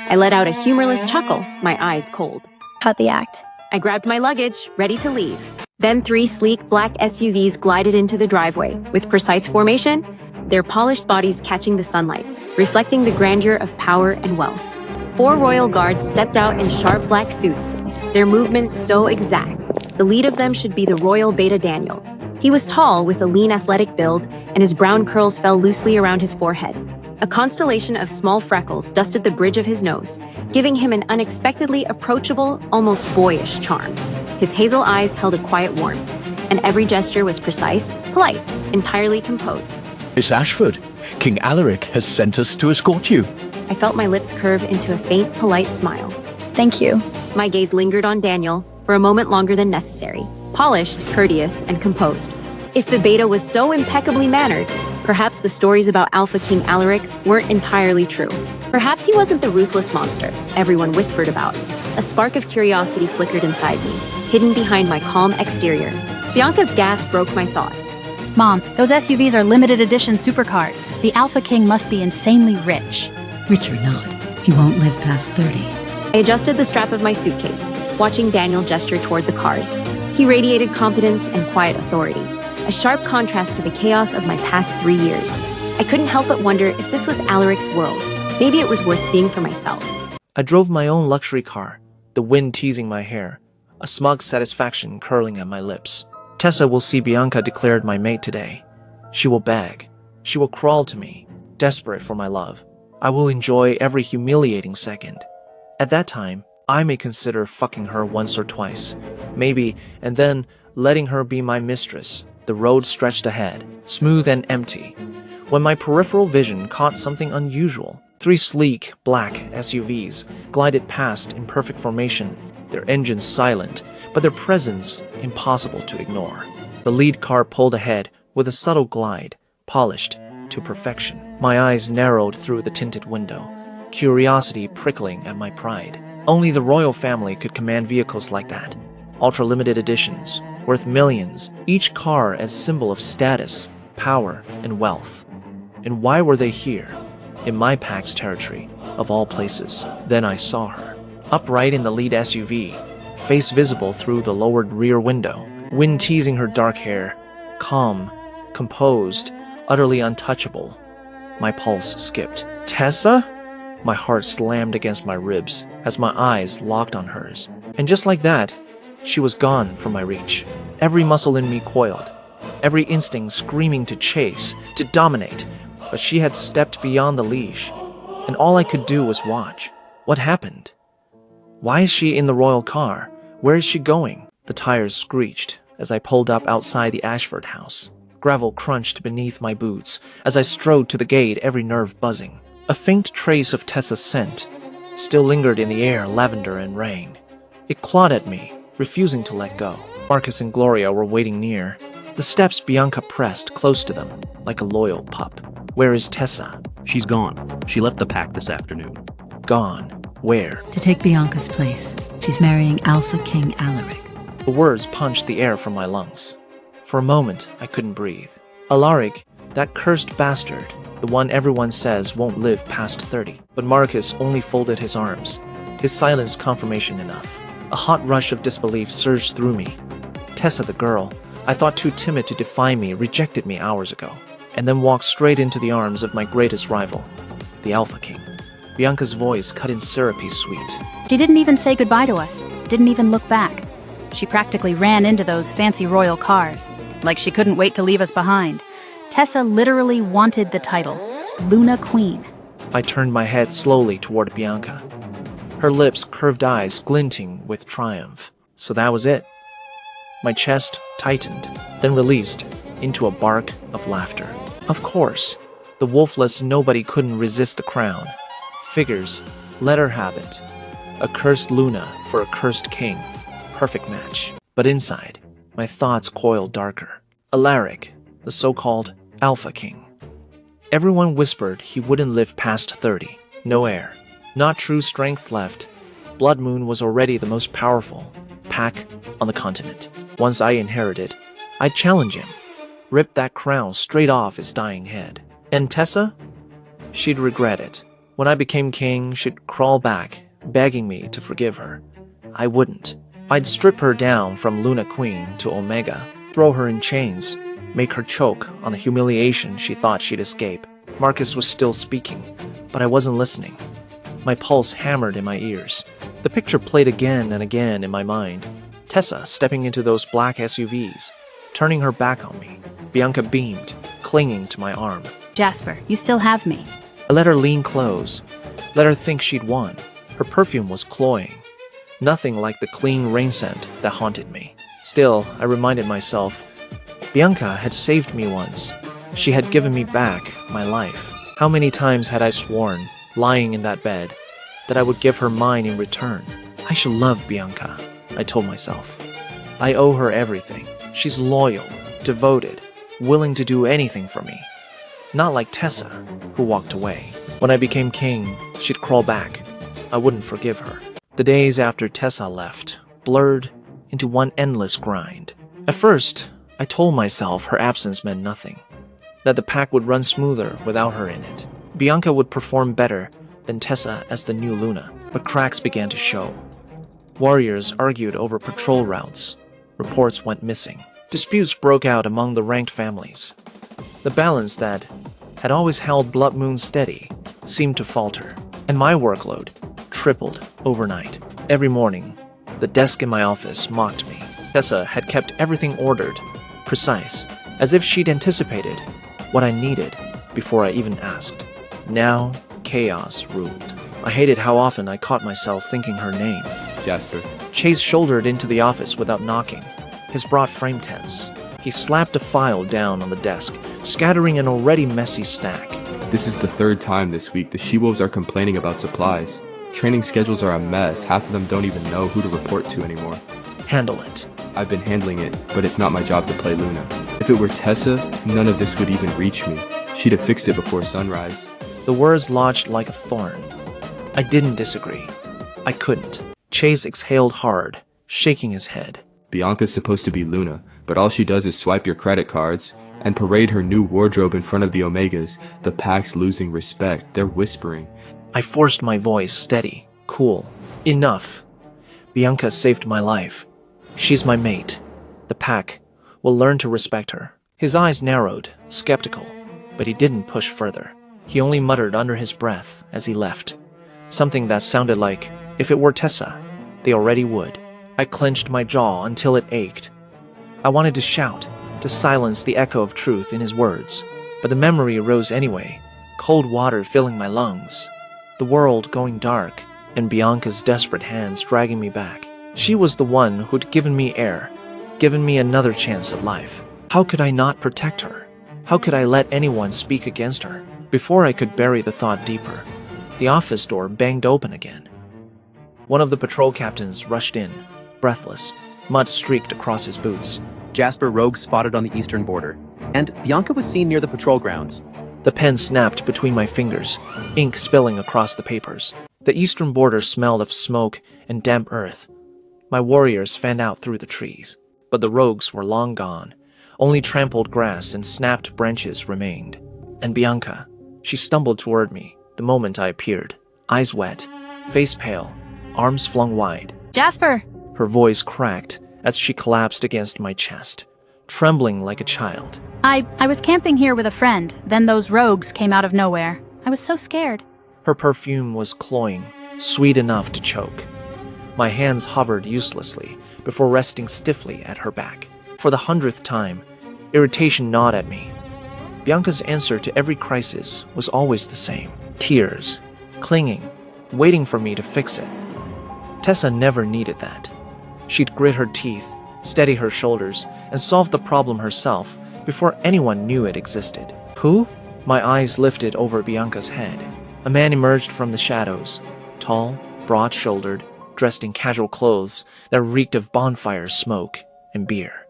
I let out a humorless chuckle, my eyes cold. Cut the act. I grabbed my luggage, ready to leave. Then 3 sleek black SUVs glided into the driveway, with precise formation, their polished bodies catching the sunlight, reflecting the grandeur of power and wealth. 4 royal guards stepped out in sharp black suits, their movements so exact. The lead of them should be the royal beta Daniel. He was tall, with a lean athletic build, and his brown curls fell loosely around his forehead. A constellation of small freckles dusted the bridge of his nose, giving him an unexpectedly approachable, almost boyish charm. His hazel eyes held a quiet warmth, and every gesture was precise, polite, entirely composed. Miss Ashford, King Alaric has sent us to escort you. I felt my lips curve into a faint, polite smile. Thank you. My gaze lingered on Daniel for a moment longer than necessary, polished, courteous, and composed. If the beta was so impeccably mannered, perhaps the stories about Alpha King Alaric weren't entirely true. Perhaps he wasn't the ruthless monster everyone whispered about. A spark of curiosity flickered inside me, hidden behind my calm exterior. Bianca's gasp broke my thoughts. Mom, those SUVs are limited edition supercars. The Alpha King must be insanely rich. Rich or not, he won't live past 30. I adjusted the strap of my suitcase, watching Daniel gesture toward the cars. He radiated competence and quiet authority, a sharp contrast to the chaos of my past 3 years. I couldn't help but wonder if this was Alaric's world. Maybe it was worth seeing for myself. I drove my own luxury car, the wind teasing my hair, a smug satisfaction curling at my lips. Tessa will see Bianca declared my mate today. She will beg. She will crawl to me, desperate for my love. I will enjoy every humiliating second. At that time, I may consider fucking her once or twice, maybe, and then letting her be my mistress. The road stretched ahead, smooth and empty, when my peripheral vision caught something unusual. 3 sleek, black SUVs glided past in perfect formation, their engines silent, but their presence impossible to ignore. The lead car pulled ahead with a subtle glide, polished to perfection. My eyes narrowed through the tinted window, curiosity prickling at my pride. Only the royal family could command vehicles like that. Ultra-limited editions, worth millions, each car as symbol of status, power, and wealth. And why were they here? In my pack's territory, of all places. Then I saw her, upright in the lead SUV, face visible through the lowered rear window, wind teasing her dark hair, calm, composed, utterly untouchable. My pulse skipped. Tessa? My heart slammed against my ribs as my eyes locked on hers. And just like that, she was gone from my reach. Every muscle in me coiled, every instinct screaming to chase, to dominate. But she had stepped beyond the leash, and all I could do was watch. What happened? Why is she in the royal car? Where is she going? The tires screeched as I pulled up outside the Ashford house. Gravel crunched beneath my boots as I strode to the gate, every nerve buzzing. A faint trace of Tessa's scent still lingered in the air, lavender and rain. It clawed at me, refusing to let go. Marcus and Gloria were waiting near. The steps Bianca pressed close to them, like a loyal pup. Where is Tessa? She's gone. She left the pack this afternoon. Gone. Where? To take Bianca's place. She's marrying Alpha King Alaric. The words punched the air from my lungs. For a moment, I couldn't breathe. Alaric, that cursed bastard, the one everyone says won't live past 30. But Marcus only folded his arms, his silence confirmation enough. A hot rush of disbelief surged through me. Tessa, the girl I thought too timid to defy me, rejected me hours ago, and then walked straight into the arms of my greatest rival, the Alpha King. Bianca's voice cut in syrupy sweet. She didn't even say goodbye to us, didn't even look back. She practically ran into those fancy royal cars, like she couldn't wait to leave us behind. Tessa literally wanted the title, Luna Queen. I turned my head slowly toward Bianca, her lips, curved eyes glinting with triumph. So that was it. My chest tightened, then released into a bark of laughter. Of course, the wolfless nobody couldn't resist the crown. Figures, let her have it. A cursed Luna for a cursed king. Perfect match. But inside, my thoughts coiled darker. Alaric, the so-called Alpha King. Everyone whispered he wouldn't live past 30. No heir. Not true strength left. Blood Moon was already the most powerful pack on the continent. Once I inherited, I'd challenge him. Rip that crown straight off his dying head. And Tessa? She'd regret it. When I became king, she'd crawl back, begging me to forgive her. I wouldn't. I'd strip her down from Luna Queen to Omega, throw her in chains, make her choke on the humiliation she thought she'd escape. Marcus was still speaking, but I wasn't listening. My pulse hammered in my ears. The picture played again and again in my mind. Tessa stepping into those black SUVs, turning her back on me. Bianca beamed, clinging to my arm. Jasper, you still have me. I let her lean close, let her think she'd won. Her perfume was cloying, nothing like the clean rain scent that haunted me. Still, I reminded myself, Bianca had saved me once. She had given me back my life. How many times had I sworn, lying in that bed, that I would give her mine in return? I should love Bianca, I told myself. I owe her everything. She's loyal, devoted, willing to do anything for me. Not like Tessa, who walked away. When I became king, she'd crawl back. I wouldn't forgive her. The days after Tessa left blurred into one endless grind. At first, I told myself her absence meant nothing, that the pack would run smoother without her in it. Bianca would perform better than Tessa as the new Luna, but cracks began to show. Warriors argued over patrol routes. Reports went missing. Disputes broke out among the ranked families. The balance that had always held Blood Moon steady seemed to falter, and my workload tripled overnight. Every morning, the desk in my office mocked me. Tessa had kept everything ordered, precise, as if she'd anticipated what I needed before I even asked. Now, chaos ruled. I hated how often I caught myself thinking her name. Jasper. Chase shouldered into the office without knocking, his broad frame tense. He slapped a file down on the desk, scattering an already messy stack. This is the third time this week the She-Wolves are complaining about supplies. Training schedules are a mess. Half of them don't even know who to report to anymore. Handle it. I've been handling it, but it's not my job to play Luna. If it were Tessa, none of this would even reach me. She'd have fixed it before sunrise. The words lodged like a thorn. I didn't disagree. I couldn't. Chase exhaled hard, shaking his head. Bianca's supposed to be Luna, but all she does is swipe your credit cards and parade her new wardrobe in front of the Omegas. The pack's losing respect. They're whispering. I forced my voice steady, cool. Enough. Bianca saved my life. She's my mate. The pack will learn to respect her. His eyes narrowed, skeptical, but he didn't push further. He only muttered under his breath as he left, something that sounded like, if it were Tessa, they already would. I clenched my jaw until it ached. I wanted to shout, to silence the echo of truth in his words, but the memory arose anyway, cold water filling my lungs, the world going dark, and Bianca's desperate hands dragging me back. She was the one who'd given me air, given me another chance at life. How could I not protect her? How could I let anyone speak against her? Before I could bury the thought deeper, the office door banged open again. One of the patrol captains rushed in, breathless, mud streaked across his boots. Jasper Rogue spotted on the eastern border, and Bianca was seen near the patrol grounds. The pen snapped between my fingers, ink spilling across the papers. The eastern border smelled of smoke and damp earth. My warriors fanned out through the trees, but the rogues were long gone. Only trampled grass and snapped branches remained. And Bianca, she stumbled toward me the moment I appeared, eyes wet, face pale, arms flung wide. Jasper! Her voice cracked as she collapsed against my chest, trembling like a child. I was camping here with a friend, then those rogues came out of nowhere. I was so scared. Her perfume was cloying, sweet enough to choke. My hands hovered uselessly before resting stiffly at her back. For the 100th time, irritation gnawed at me. Bianca's answer to every crisis was always the same. Tears, clinging, waiting for me to fix it. Tessa never needed that. She'd grit her teeth, steady her shoulders, and solve the problem herself before anyone knew it existed. Who? My eyes lifted over Bianca's head. A man emerged from the shadows, tall, broad-shouldered, dressed in casual clothes that reeked of bonfire smoke and beer.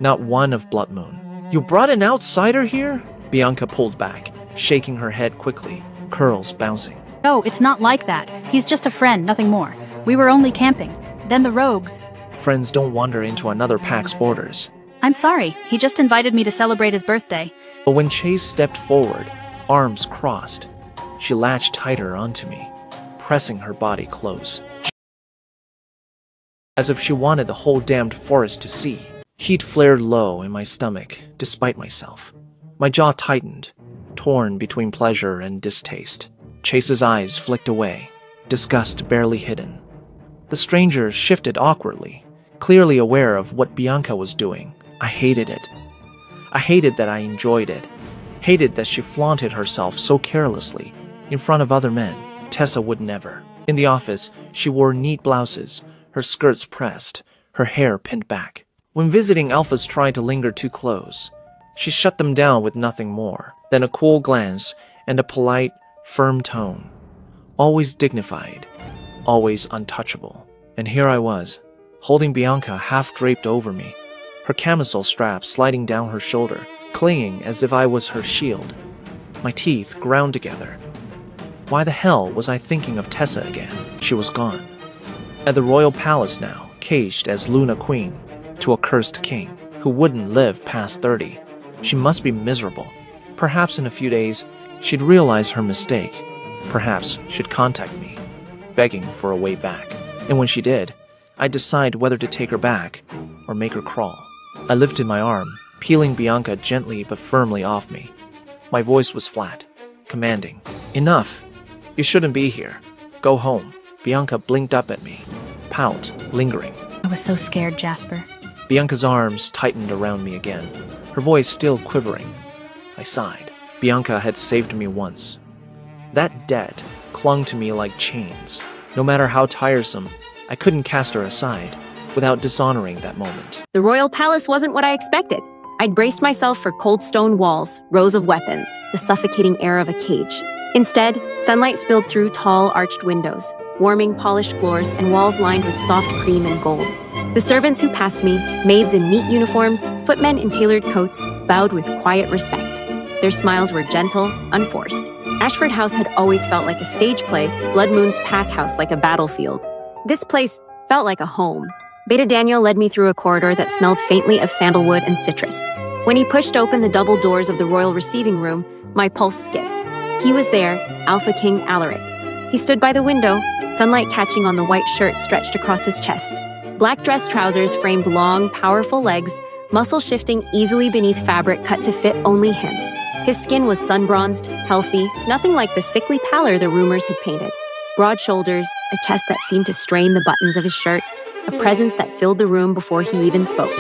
Not one of Blood Moon. You brought an outsider here? Bianca pulled back, shaking her head quickly, curls bouncing. No, it's not like that. He's just a friend, nothing more. We were only camping. Then the rogues. Friends don't wander into another pack's borders. I'm sorry, he just invited me to celebrate his birthday. But when Chase stepped forward, arms crossed, she latched tighter onto me, pressing her body close. As if she wanted the whole damned forest to see. Heat flared low in my stomach, despite myself. My jaw tightened, torn between pleasure and distaste. Chase's eyes flicked away, disgust barely hidden. The stranger shifted awkwardly, clearly aware of what Bianca was doing. I hated it. I hated that I enjoyed it. Hated that she flaunted herself so carelessly in front of other men. Tessa would never. In the office, she wore neat blouses, her skirts pressed, her hair pinned back. When visiting alphas tried to linger too close, she shut them down with nothing more than a cool glance and a polite, firm tone. Always dignified, always untouchable. And here I was, holding Bianca half draped over me, her camisole strap sliding down her shoulder, clinging as if I was her shield. My teeth ground together. Why the hell was I thinking of Tessa again? She was gone. At the royal palace now, caged as Luna Queen to a cursed king who wouldn't live past 30. She must be miserable. Perhaps in a few days, she'd realize her mistake. Perhaps she'd contact me, begging for a way back. And when she did, I'd decide whether to take her back or make her crawl. I lifted my arm, peeling Bianca gently but firmly off me. My voice was flat, commanding. Enough! You shouldn't be here. Go home. Bianca blinked up at me, pout, lingering. I was so scared, Jasper. Bianca's arms tightened around me again, her voice still quivering. I sighed. Bianca had saved me once. That debt clung to me like chains. No matter how tiresome, I couldn't cast her aside without dishonoring that moment. The royal palace wasn't what I expected. I'd braced myself for cold stone walls, rows of weapons, the suffocating air of a cage. Instead, sunlight spilled through tall, arched windows, warming polished floors and walls lined with soft cream and gold. The servants who passed me, maids in neat uniforms, footmen in tailored coats, bowed with quiet respect. Their smiles were gentle, unforced. Ashford House had always felt like a stage play, Blood Moon's pack house like a battlefield. This place felt like a home. Beta Daniel led me through a corridor that smelled faintly of sandalwood and citrus. When he pushed open the double doors of the royal receiving room, my pulse skipped. He was there, Alpha King Alaric. He stood by the window, sunlight catching on the white shirt stretched across his chest. Black dress trousers framed long, powerful legs, muscle shifting easily beneath fabric cut to fit only him. His skin was sun-bronzed, healthy, nothing like the sickly pallor the rumors had painted. Broad shoulders, a chest that seemed to strain the buttons of his shirt, a presence that filled the room before he even spoke.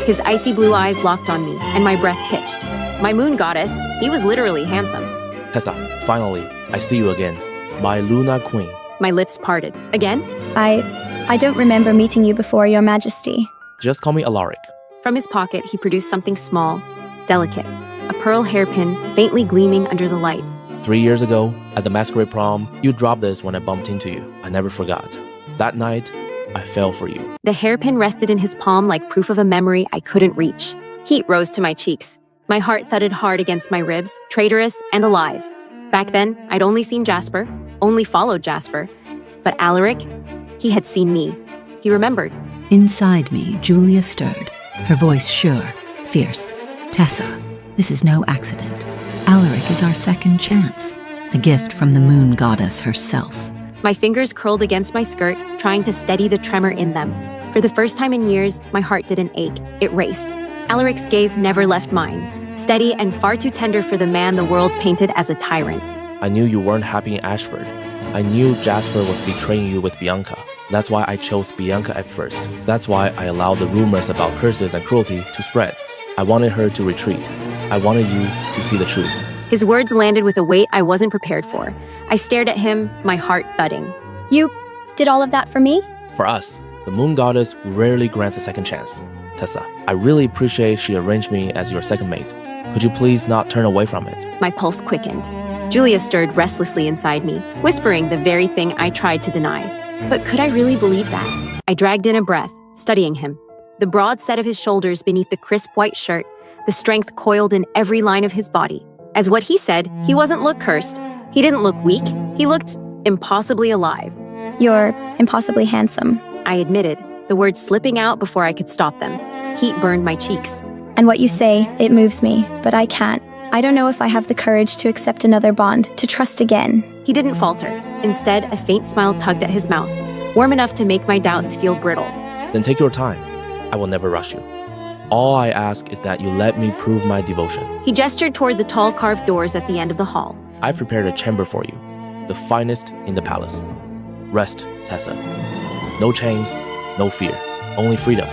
His icy blue eyes locked on me, and my breath hitched. My moon goddess, he was literally handsome. Tessa, finally, I see you again. My Luna Queen. My lips parted. Again? I don't remember meeting you before, Your Majesty. Just call me Alaric. From his pocket, he produced something small, delicate, a pearl hairpin faintly gleaming under the light. 3 years ago, at the masquerade prom, you dropped this when I bumped into you. I never forgot. That night, I fell for you. The hairpin rested in his palm like proof of a memory I couldn't reach. Heat rose to my cheeks. My heart thudded hard against my ribs, traitorous and alive. Back then, I'd only seen Jasper, only followed Jasper. But Alaric, he had seen me. He remembered. Inside me, Julia stirred, her voice sure, fierce. Tessa, this is no accident. Alaric is our second chance, a gift from the moon goddess herself. My fingers curled against my skirt, trying to steady the tremor in them. For the first time in years, my heart didn't ache, it raced. Alaric's gaze never left mine, steady and far too tender for the man the world painted as a tyrant. I knew you weren't happy in Ashford. I knew Jasper was betraying you with Bianca. That's why I chose Bianca at first. That's why I allowed the rumors about curses and cruelty to spread. I wanted her to retreat. I wanted you to see the truth. His words landed with a weight I wasn't prepared for. I stared at him, my heart thudding. You did all of that for me? For us, the moon goddess rarely grants a second chance. Tessa, I really appreciate she arranged me as your second mate. Could you please not turn away from it? My pulse quickened. Julia stirred restlessly inside me, whispering the very thing I tried to deny. But could I really believe that? I dragged in a breath, studying him. The broad set of his shoulders beneath the crisp white shirt, the strength coiled in every line of his body. As what he said, he wasn't look cursed. He didn't look weak. He looked impossibly alive. You're impossibly handsome. I admitted, the words slipping out before I could stop them. Heat burned my cheeks. And what you say, it moves me, but I can't. I don't know if I have the courage to accept another bond, to trust again. He didn't falter. Instead, a faint smile tugged at his mouth, warm enough to make my doubts feel brittle. Then take your time. I will never rush you. All I ask is that you let me prove my devotion. He gestured toward the tall carved doors at the end of the hall. I've prepared a chamber for you, the finest in the palace. Rest, Tessa. No chains, no fear, only freedom,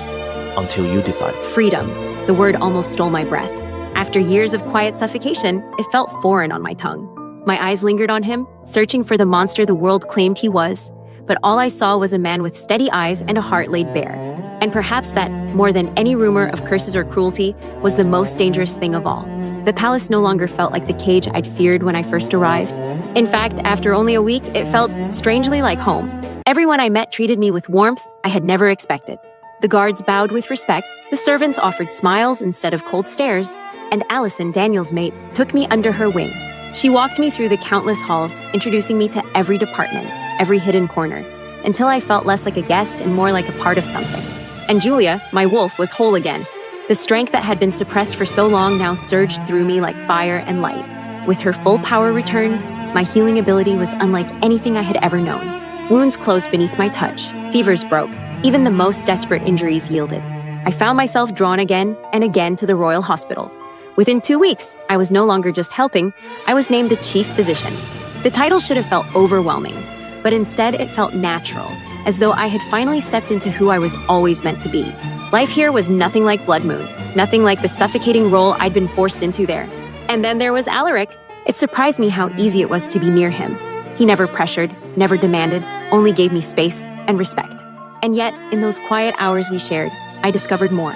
until you decide. Freedom. The word almost stole my breath. After years of quiet suffocation, it felt foreign on my tongue. My eyes lingered on him, searching for the monster the world claimed he was. But all I saw was a man with steady eyes and a heart laid bare. And perhaps that, more than any rumor of curses or cruelty, was the most dangerous thing of all. The palace no longer felt like the cage I'd feared when I first arrived. In fact, after only a week, it felt strangely like home. Everyone I met treated me with warmth I had never expected. The guards bowed with respect, the servants offered smiles instead of cold stares, and Allison, Daniel's mate, took me under her wing. She walked me through the countless halls, introducing me to every department, every hidden corner, until I felt less like a guest and more like a part of something. And Julia, my wolf, was whole again. The strength that had been suppressed for so long now surged through me like fire and light. With her full power returned, my healing ability was unlike anything I had ever known. Wounds closed beneath my touch, fevers broke, even the most desperate injuries yielded. I found myself drawn again and again to the Royal Hospital. Within 2 weeks, I was no longer just helping, I was named the chief physician. The title should have felt overwhelming, but instead it felt natural, as though I had finally stepped into who I was always meant to be. Life here was nothing like Blood Moon, nothing like the suffocating role I'd been forced into there. And then there was Alaric. It surprised me how easy it was to be near him. He never pressured, never demanded, only gave me space and respect. And yet, in those quiet hours we shared, I discovered more.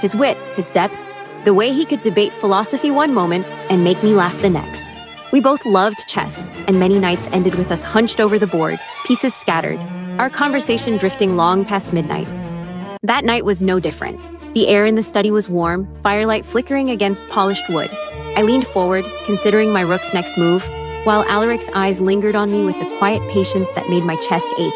His wit, his depth, the way he could debate philosophy one moment and make me laugh the next. We both loved chess, and many nights ended with us hunched over the board, pieces scattered, our conversation drifting long past midnight. That night was no different. The air in the study was warm, firelight flickering against polished wood. I leaned forward, considering my rook's next move, while Alaric's eyes lingered on me with the quiet patience that made my chest ache.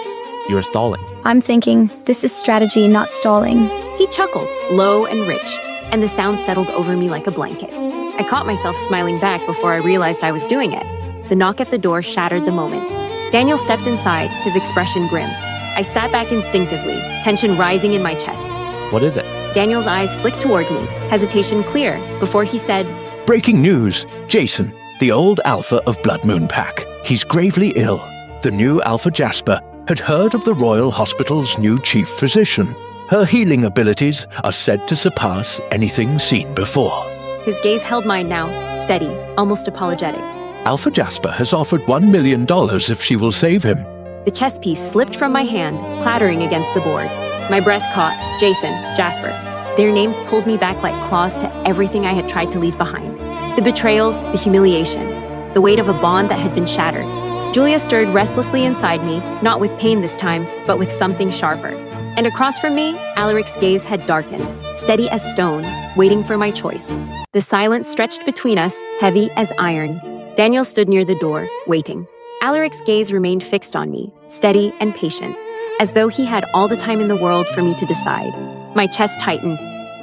You're stalling. I'm thinking, this is strategy, not stalling. He chuckled, low and rich, and the sound settled over me like a blanket. I caught myself smiling back before I realized I was doing it. The knock at the door shattered the moment. Daniel stepped inside, his expression grim. I sat back instinctively, tension rising in my chest. What is it? Daniel's eyes flicked toward me, hesitation clear, before he said, Breaking news. Jason, the old Alpha of Blood Moon Pack. He's gravely ill. The new Alpha Jasper had heard of the Royal Hospital's new chief physician. Her healing abilities are said to surpass anything seen before. His gaze held mine now, steady, almost apologetic. Alpha Jasper has offered $1 million if she will save him. The chess piece slipped from my hand, clattering against the board. My breath caught. Jason, Jasper. Their names pulled me back like claws to everything I had tried to leave behind. The betrayals, the humiliation, the weight of a bond that had been shattered. Julia stirred restlessly inside me, not with pain this time, but with something sharper. And across from me, Alaric's gaze had darkened, steady as stone, waiting for my choice. The silence stretched between us, heavy as iron. Daniel stood near the door, waiting. Alaric's gaze remained fixed on me, steady and patient, as though he had all the time in the world for me to decide. My chest tightened.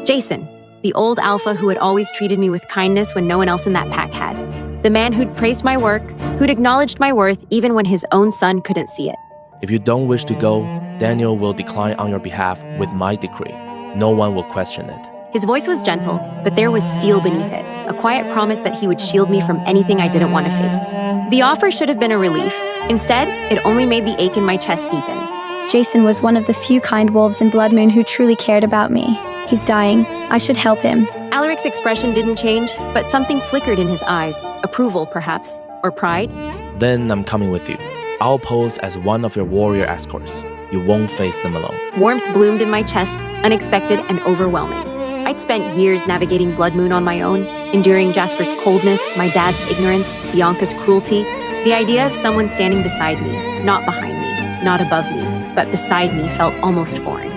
Jason, the old alpha who had always treated me with kindness when no one else in that pack had. The man who'd praised my work, who'd acknowledged my worth even when his own son couldn't see it. If you don't wish to go, Daniel will decline on your behalf with my decree. No one will question it. His voice was gentle, but there was steel beneath it, a quiet promise that he would shield me from anything I didn't want to face. The offer should have been a relief. Instead, it only made the ache in my chest deepen. Jason was one of the few kind wolves in Blood Moon who truly cared about me. He's dying. I should help him. Alaric's expression didn't change, but something flickered in his eyes. Approval, perhaps. Or pride? Then I'm coming with you. I'll pose as one of your warrior escorts. You won't face them alone. Warmth bloomed in my chest, unexpected and overwhelming. I'd spent years navigating Blood Moon on my own, enduring Jasper's coldness, my dad's ignorance, Bianca's cruelty. The idea of someone standing beside me, not behind me, not above me, but beside me felt almost foreign.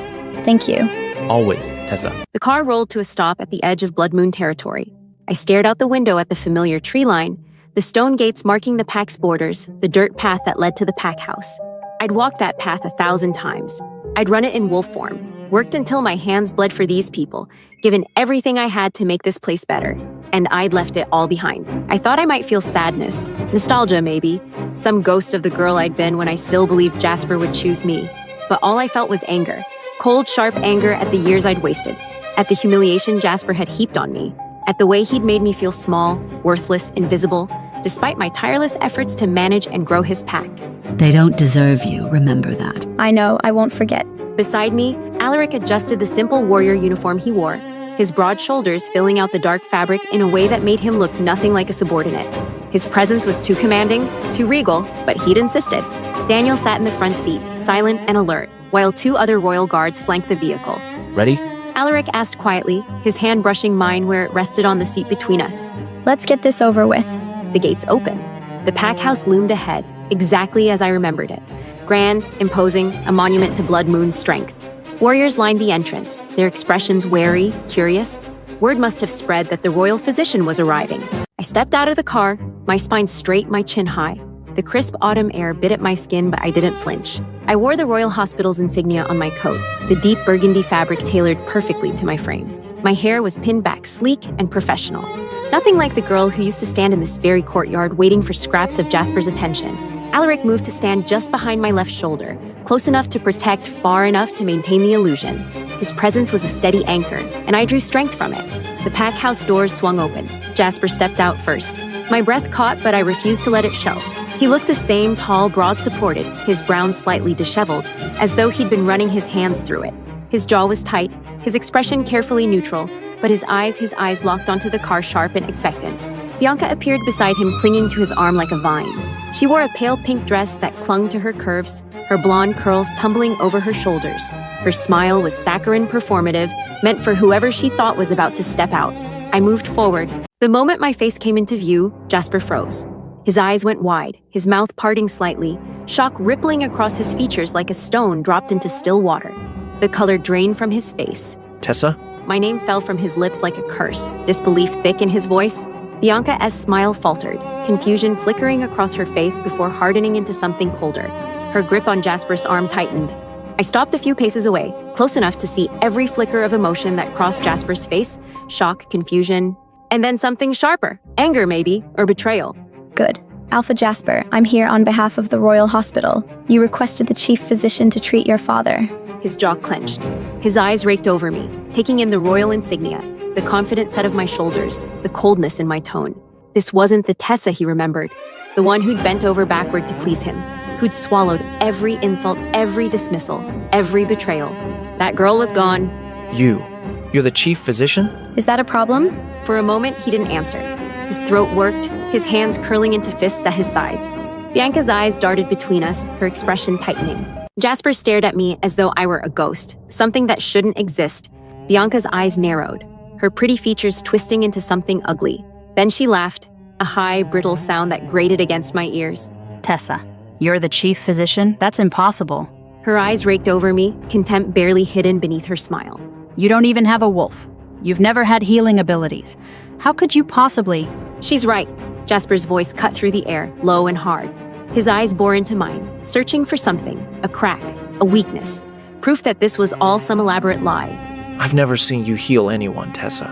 Thank you. Always, Tessa. The car rolled to a stop at the edge of Blood Moon territory. I stared out the window at the familiar tree line, the stone gates marking the pack's borders, the dirt path that led to the pack house. I'd walked that path 1,000 times. I'd run it in wolf form, worked until my hands bled for these people, given everything I had to make this place better. And I'd left it all behind. I thought I might feel sadness, nostalgia maybe, some ghost of the girl I'd been when I still believed Jasper would choose me. But all I felt was anger. Cold, sharp anger at the years I'd wasted, at the humiliation Jasper had heaped on me, at the way he'd made me feel small, worthless, invisible, despite my tireless efforts to manage and grow his pack. They don't deserve you, remember that. I know, I won't forget. Beside me, Alaric adjusted the simple warrior uniform he wore, his broad shoulders filling out the dark fabric in a way that made him look nothing like a subordinate. His presence was too commanding, too regal, but he'd insisted. Daniel sat in the front seat, silent and alert, while 2 other royal guards flanked the vehicle. Ready? Alaric asked quietly, his hand brushing mine where it rested on the seat between us. Let's get this over with. The gates opened. The pack house loomed ahead, exactly as I remembered it. Grand, imposing, a monument to Blood Moon's strength. Warriors lined the entrance, their expressions wary, curious. Word must have spread that the royal physician was arriving. I stepped out of the car, my spine straight, my chin high. The crisp autumn air bit at my skin, but I didn't flinch. I wore the Royal Hospital's insignia on my coat, the deep burgundy fabric tailored perfectly to my frame. My hair was pinned back sleek and professional. Nothing like the girl who used to stand in this very courtyard waiting for scraps of Jasper's attention. Alaric moved to stand just behind my left shoulder, close enough to protect, far enough to maintain the illusion. His presence was a steady anchor, and I drew strength from it. The pack house doors swung open. Jasper stepped out first. My breath caught, but I refused to let it show. He looked the same, tall, broad-supported, his brown slightly disheveled, as though he'd been running his hands through it. His jaw was tight, his expression carefully neutral, but his eyes locked onto the car, sharp and expectant. Bianca appeared beside him, clinging to his arm like a vine. She wore a pale pink dress that clung to her curves, her blonde curls tumbling over her shoulders. Her smile was saccharine performative, meant for whoever she thought was about to step out. I moved forward. The moment my face came into view, Jasper froze. His eyes went wide, his mouth parting slightly, shock rippling across his features like a stone dropped into still water. The color drained from his face. Tessa? My name fell from his lips like a curse, disbelief thick in his voice. Bianca's smile faltered, confusion flickering across her face before hardening into something colder. Her grip on Jasper's arm tightened. I stopped a few paces away, close enough to see every flicker of emotion that crossed Jasper's face, shock, confusion, and then something sharper, anger maybe, or betrayal. Good. Alpha Jasper, I'm here on behalf of the Royal Hospital. You requested the chief physician to treat your father. His jaw clenched. His eyes raked over me, taking in the royal insignia, the confident set of my shoulders, the coldness in my tone. This wasn't the Tessa he remembered, the one who'd bent over backward to please him, who'd swallowed every insult, every dismissal, every betrayal. That girl was gone. You're the chief physician? Is that a problem? For a moment, he didn't answer. His throat worked, his hands curling into fists at his sides. Bianca's eyes darted between us, her expression tightening. Jasper stared at me as though I were a ghost, something that shouldn't exist. Bianca's eyes narrowed, her pretty features twisting into something ugly. Then she laughed, a high, brittle sound that grated against my ears. Tessa, you're the chief physician? That's impossible. Her eyes raked over me, contempt barely hidden beneath her smile. You don't even have a wolf. You've never had healing abilities. How could you possibly? She's right. Jasper's voice cut through the air, low and hard. His eyes bore into mine, searching for something, a crack, a weakness, proof that this was all some elaborate lie. I've never seen you heal anyone, Tessa.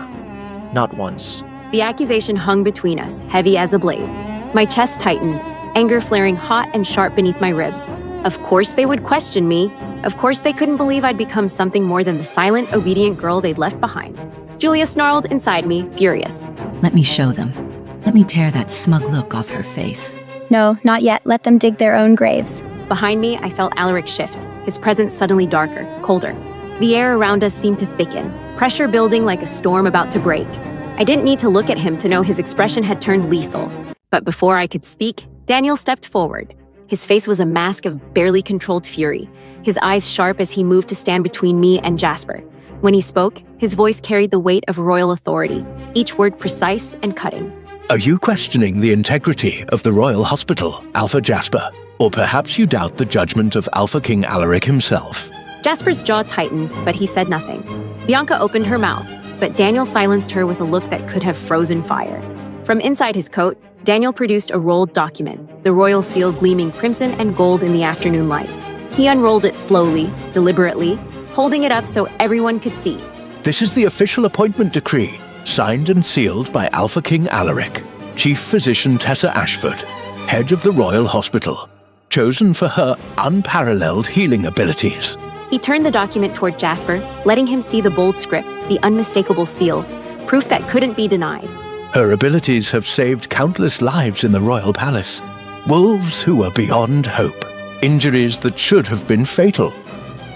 Not once. The accusation hung between us, heavy as a blade. My chest tightened, anger flaring hot and sharp beneath my ribs. Of course they would question me. Of course they couldn't believe I'd become something more than the silent, obedient girl they'd left behind. Julia snarled inside me, furious. Let me show them. Let me tear that smug look off her face. No, not yet. Let them dig their own graves. Behind me, I felt Alaric shift, his presence suddenly darker, colder. The air around us seemed to thicken, pressure building like a storm about to break. I didn't need to look at him to know his expression had turned lethal. But before I could speak, Daniel stepped forward. His face was a mask of barely controlled fury, his eyes sharp as he moved to stand between me and Jasper. When he spoke, his voice carried the weight of royal authority, each word precise and cutting. Are you questioning the integrity of the Royal Hospital, Alpha Jasper? Or perhaps you doubt the judgment of Alpha King Alaric himself? Jasper's jaw tightened, but he said nothing. Bianca opened her mouth, but Daniel silenced her with a look that could have frozen fire. From inside his coat, Daniel produced a rolled document, the royal seal gleaming crimson and gold in the afternoon light. He unrolled it slowly, deliberately, holding it up so everyone could see. This is the official appointment decree, signed and sealed by Alpha King Alaric, Chief Physician Tessa Ashford, head of the Royal Hospital, chosen for her unparalleled healing abilities. He turned the document toward Jasper, letting him see the bold script, the unmistakable seal, proof that couldn't be denied. Her abilities have saved countless lives in the royal palace. Wolves who were beyond hope, injuries that should have been fatal.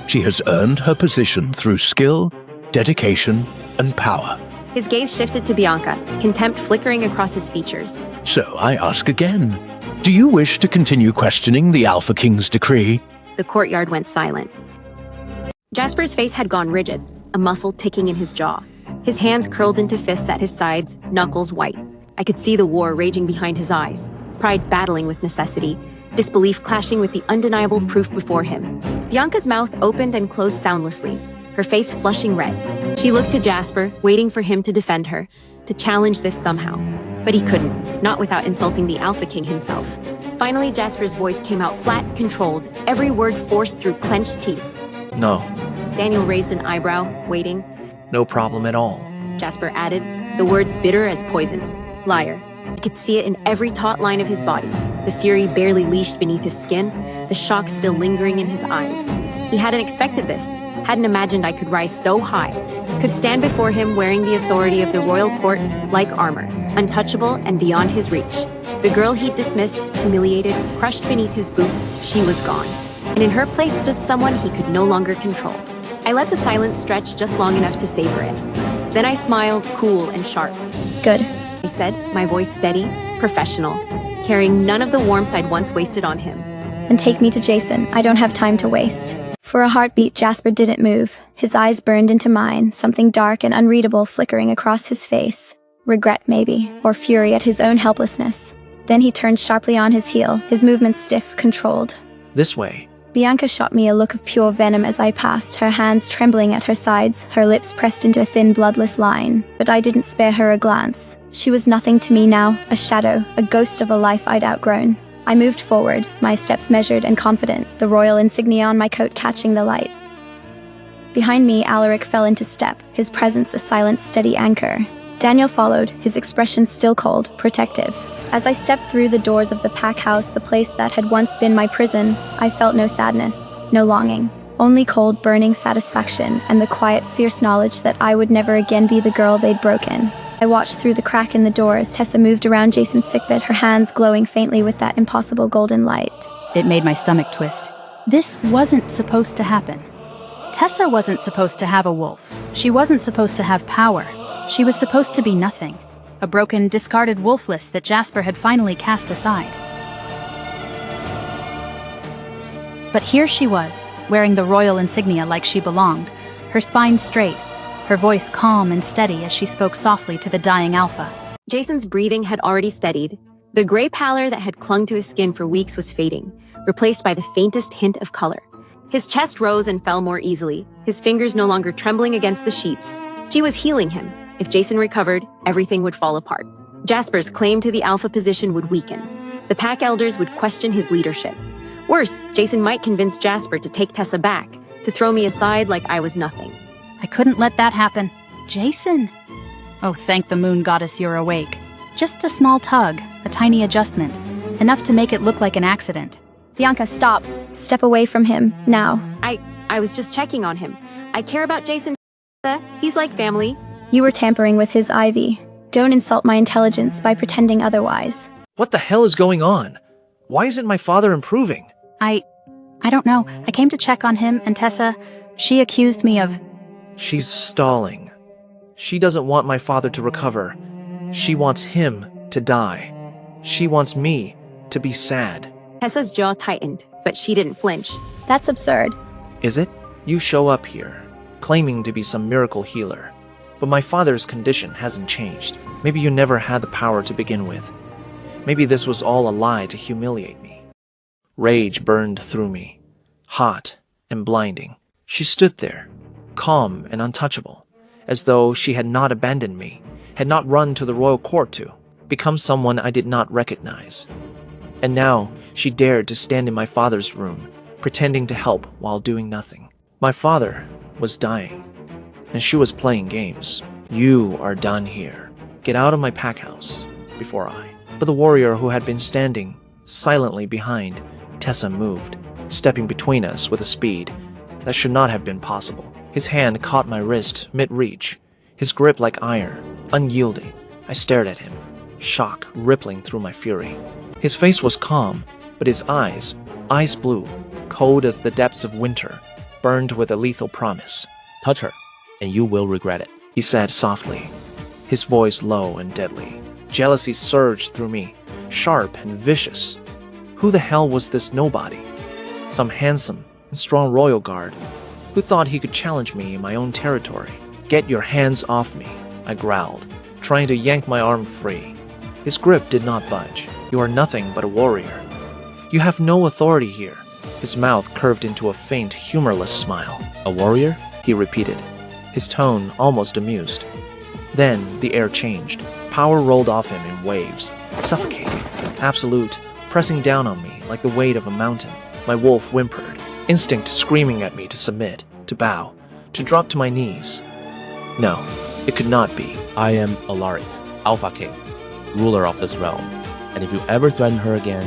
She has earned her position through skill, dedication, and power. His gaze shifted to Bianca, contempt flickering across his features. So I ask again, do you wish to continue questioning the Alpha King's decree? The courtyard went silent. Jasper's face had gone rigid, a muscle ticking in his jaw. His hands curled into fists at his sides, knuckles white. I could see the war raging behind his eyes, pride battling with necessity, disbelief clashing with the undeniable proof before him. Bianca's mouth opened and closed soundlessly, her face flushing red. She looked to Jasper, waiting for him to defend her, to challenge this somehow. But he couldn't, not without insulting the Alpha King himself. Finally, Jasper's voice came out flat, controlled, every word forced through clenched teeth. No. Daniel raised an eyebrow, waiting. No problem at all. Jasper added, the words bitter as poison. Liar. I could see it in every taut line of his body, the fury barely leashed beneath his skin, the shock still lingering in his eyes. He hadn't expected this, hadn't imagined I could rise so high, could stand before him wearing the authority of the royal court like armor, untouchable and beyond his reach. The girl he'd dismissed, humiliated, crushed beneath his boot, she was gone. And in her place stood someone he could no longer control. I let the silence stretch just long enough to savor it. Then I smiled, cool and sharp. Good, I said, my voice steady, professional, carrying none of the warmth I'd once wasted on him. and take me to Jason. I don't have time to waste. For a heartbeat, Jasper didn't move. His eyes burned into mine, something dark and unreadable flickering across his face. Regret, maybe, or fury at his own helplessness. Then he turned sharply on his heel, his movements stiff, controlled. This way. Bianca shot me a look of pure venom as I passed, her hands trembling at her sides, her lips pressed into a thin, bloodless line. But I didn't spare her a glance. She was nothing to me now, a shadow, a ghost of a life I'd outgrown. I moved forward, my steps measured and confident, the royal insignia on my coat catching the light. Behind me, Alaric fell into step, his presence a silent, steady anchor. Daniel followed, his expression still cold, protective. As I stepped through the doors of the pack house, the place that had once been my prison, I felt no sadness, no longing. Only cold, burning satisfaction and the quiet, fierce knowledge that I would never again be the girl they'd broken. I watched through the crack in the door as Tessa moved around Jason's sickbed, her hands glowing faintly with that impossible golden light. It made my stomach twist. This wasn't supposed to happen. Tessa wasn't supposed to have a wolf. She wasn't supposed to have power. She was supposed to be nothing. A broken, discarded wolfless that Jasper had finally cast aside. But here she was, wearing the royal insignia like she belonged, her spine straight, her voice calm and steady as she spoke softly to the dying Alpha. Jason's breathing had already steadied. The gray pallor that had clung to his skin for weeks was fading, replaced by the faintest hint of color. His chest rose and fell more easily, his fingers no longer trembling against the sheets. She was healing him. If Jason recovered, everything would fall apart. Jasper's claim to the Alpha position would weaken. The pack elders would question his leadership. Worse, Jason might convince Jasper to take Tessa back, to throw me aside like I was nothing. I couldn't let that happen. Jason! Oh, thank the moon goddess you're awake. Just a small tug, a tiny adjustment, enough to make it look like an accident. Bianca, stop. Step away from him, now. I was just checking on him. I care about Jason. He's like family. You were tampering with his Ivy. Don't insult my intelligence by pretending otherwise. What the hell is going on? Why isn't my father improving? I don't know. I came to check on him, and Tessa, she accused me of... She's stalling. She doesn't want my father to recover. She wants him to die. She wants me to be sad. Tessa's jaw tightened, but she didn't flinch. That's absurd. Is it? You show up here, claiming to be some miracle healer. But my father's condition hasn't changed. Maybe you never had the power to begin with. Maybe this was all a lie to humiliate me. Rage burned through me, hot and blinding. She stood there, calm and untouchable, as though she had not abandoned me, had not run to the royal court to become someone I did not recognize. And now she dared to stand in my father's room, pretending to help while doing nothing. My father was dying, and she was playing games. You are done here. Get out of my pack house before I. But the warrior who had been standing silently behind Tessa moved, stepping between us with a speed that should not have been possible. His hand caught my wrist mid-reach, his grip like iron, unyielding. I stared at him, shock rippling through my fury. His face was calm, but his eyes, ice blue, cold as the depths of winter, burned with a lethal promise. Touch her, and you will regret it, he said softly, his voice low and deadly. Jealousy surged through me, sharp and vicious. Who the hell was this nobody? Some handsome and strong royal guard who thought he could challenge me in my own territory. Get your hands off me, I growled, trying to yank my arm free. His grip did not budge. You are nothing but a warrior. You have no authority here. His mouth curved into a faint, humorless smile. A warrior? He repeated, his tone almost amused. Then the air changed. Power rolled off him in waves, suffocating, absolute, pressing down on me like the weight of a mountain. My wolf whimpered, instinct screaming at me to submit, to bow, to drop to my knees. No, it could not be. I am Alaric, Alpha King, ruler of this realm. And if you ever threaten her again,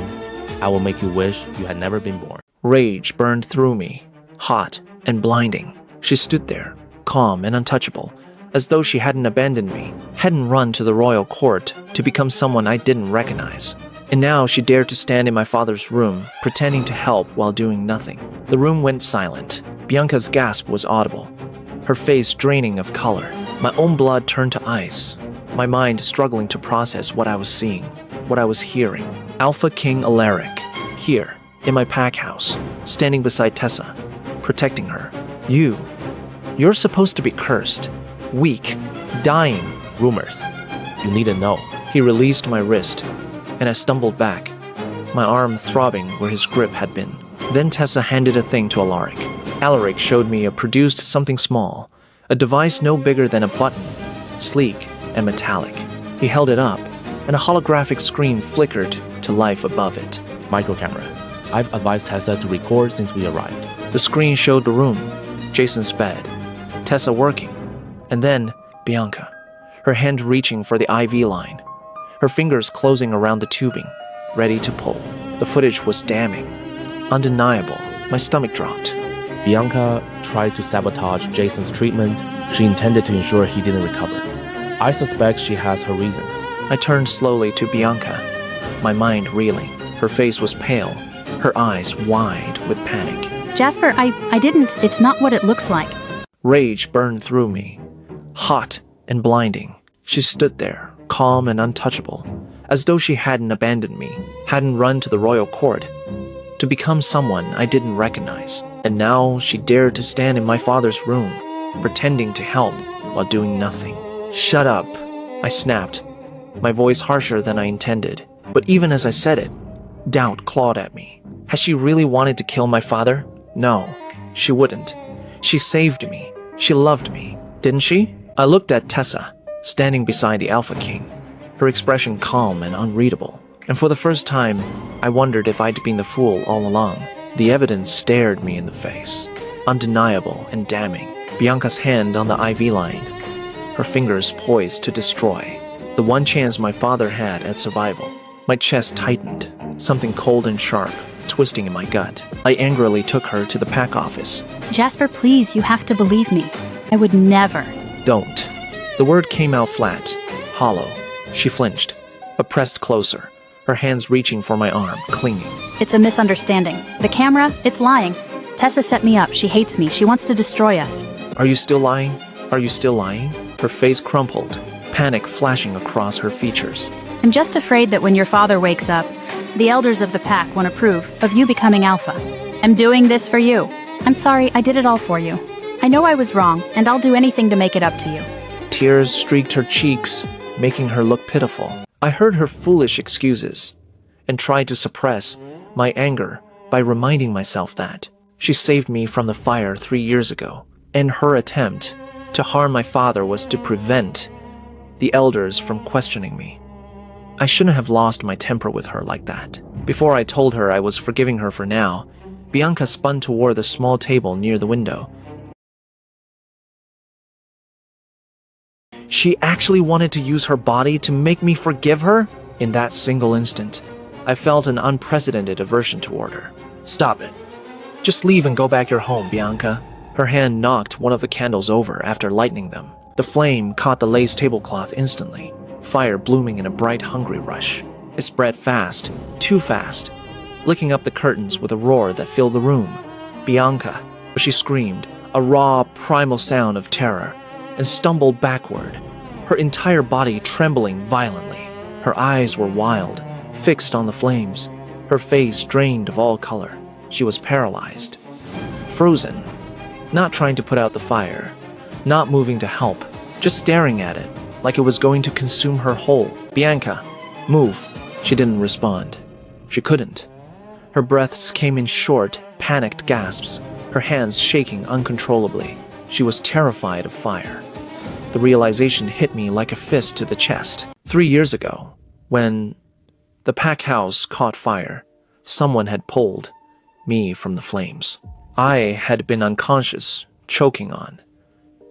I will make you wish you had never been born. Rage burned through me, hot and blinding. She stood there, calm and untouchable, as though she hadn't abandoned me, hadn't run to the royal court to become someone I didn't recognize. And now she dared to stand in my father's room, pretending to help while doing nothing. The room went silent. Bianca's gasp was audible, her face draining of color. My own blood turned to ice, my mind struggling to process what I was seeing, what I was hearing. Alpha King Alaric, here, in my pack house, standing beside Tessa, protecting her. You're supposed to be cursed, weak, dying. Rumors. You need to know. He released my wrist, and I stumbled back, my arm throbbing where his grip had been. Then Tessa handed a thing to Alaric. Alaric showed me a produced something small, a device no bigger than a button, sleek and metallic. He held it up, and a holographic screen flickered to life above it. Micro camera. I've advised Tessa to record since we arrived. The screen showed the room, Jason's bed, Tessa working, and then Bianca, her hand reaching for the IV line, her fingers closing around the tubing, ready to pull. The footage was damning, undeniable. My stomach dropped. Bianca tried to sabotage Jason's treatment. She intended to ensure he didn't recover. I suspect she has her reasons. I turned slowly to Bianca, my mind reeling. Her face was pale, her eyes wide with panic. Jasper, I didn't. It's not what it looks like. Rage burned through me, hot and blinding. She stood there, calm and untouchable, as though she hadn't abandoned me, hadn't run to the royal court to become someone I didn't recognize. And now she dared to stand in my father's room, pretending to help while doing nothing. Shut up, I snapped, my voice harsher than I intended. But even as I said it, doubt clawed at me. Had she really wanted to kill my father? No, she wouldn't. She saved me. She loved me, didn't she? I looked at Tessa, standing beside the Alpha King, her expression calm and unreadable. And for the first time, I wondered if I'd been the fool all along. The evidence stared me in the face, undeniable and damning. Bianca's hand on the IV line, her fingers poised to destroy. The one chance my father had at survival. My chest tightened, something cold and sharp, twisting in my gut. I angrily took her to the pack office. Jasper, please, you have to believe me. I would never. Don't. The word came out flat, hollow. She flinched, but pressed closer, her hands reaching for my arm, clinging. It's a misunderstanding. The camera, it's lying. Tessa set me up. She hates me. She wants to destroy us. Are you still lying? Are you still lying? Her face crumpled, panic flashing across her features. I'm just afraid that when your father wakes up, the elders of the pack won't approve of you becoming Alpha. I'm doing this for you. I'm sorry, I did it all for you. I know I was wrong, and I'll do anything to make it up to you. Tears streaked her cheeks, making her look pitiful. I heard her foolish excuses, and tried to suppress my anger by reminding myself that she saved me from the fire 3 years ago, and her attempt to harm my father was to prevent the elders from questioning me. I shouldn't have lost my temper with her like that. Before I told her I was forgiving her for now, Bianca spun toward the small table near the window. She actually wanted to use her body to make me forgive her? In that single instant, I felt an unprecedented aversion toward her. Stop it. Just leave and go back your home, Bianca. Her hand knocked one of the candles over after lighting them. The flame caught the lace tablecloth instantly, fire blooming in a bright, hungry rush. It spread fast, too fast, licking up the curtains with a roar that filled the room. Bianca, she screamed, a raw, primal sound of terror, and stumbled backward, her entire body trembling violently. Her eyes were wild, fixed on the flames, her face drained of all color. She was paralyzed, frozen, not trying to put out the fire, not moving to help, just staring at it like it was going to consume her whole. Bianca, move. She didn't respond. She couldn't. Her breaths came in short panicked gasps, her hands shaking uncontrollably. She was terrified of fire. The realization hit me like a fist to the chest. 3 years ago, when the pack house caught fire, someone had pulled me from the flames. I had been unconscious, choking on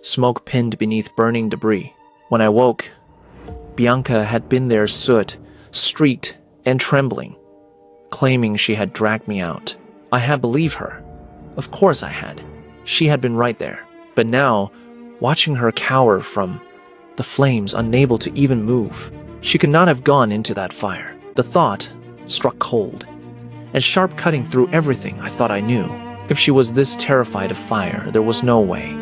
smoke pinned beneath burning debris. When I woke, Bianca had been there, soot, streaked and trembling, claiming she had dragged me out. I had believed her. Of course I had. She had been right there. But now, watching her cower from the flames, unable to even move, she could not have gone into that fire. The thought struck cold and sharp, cutting through everything I thought I knew. If she was this terrified of fire, there was no way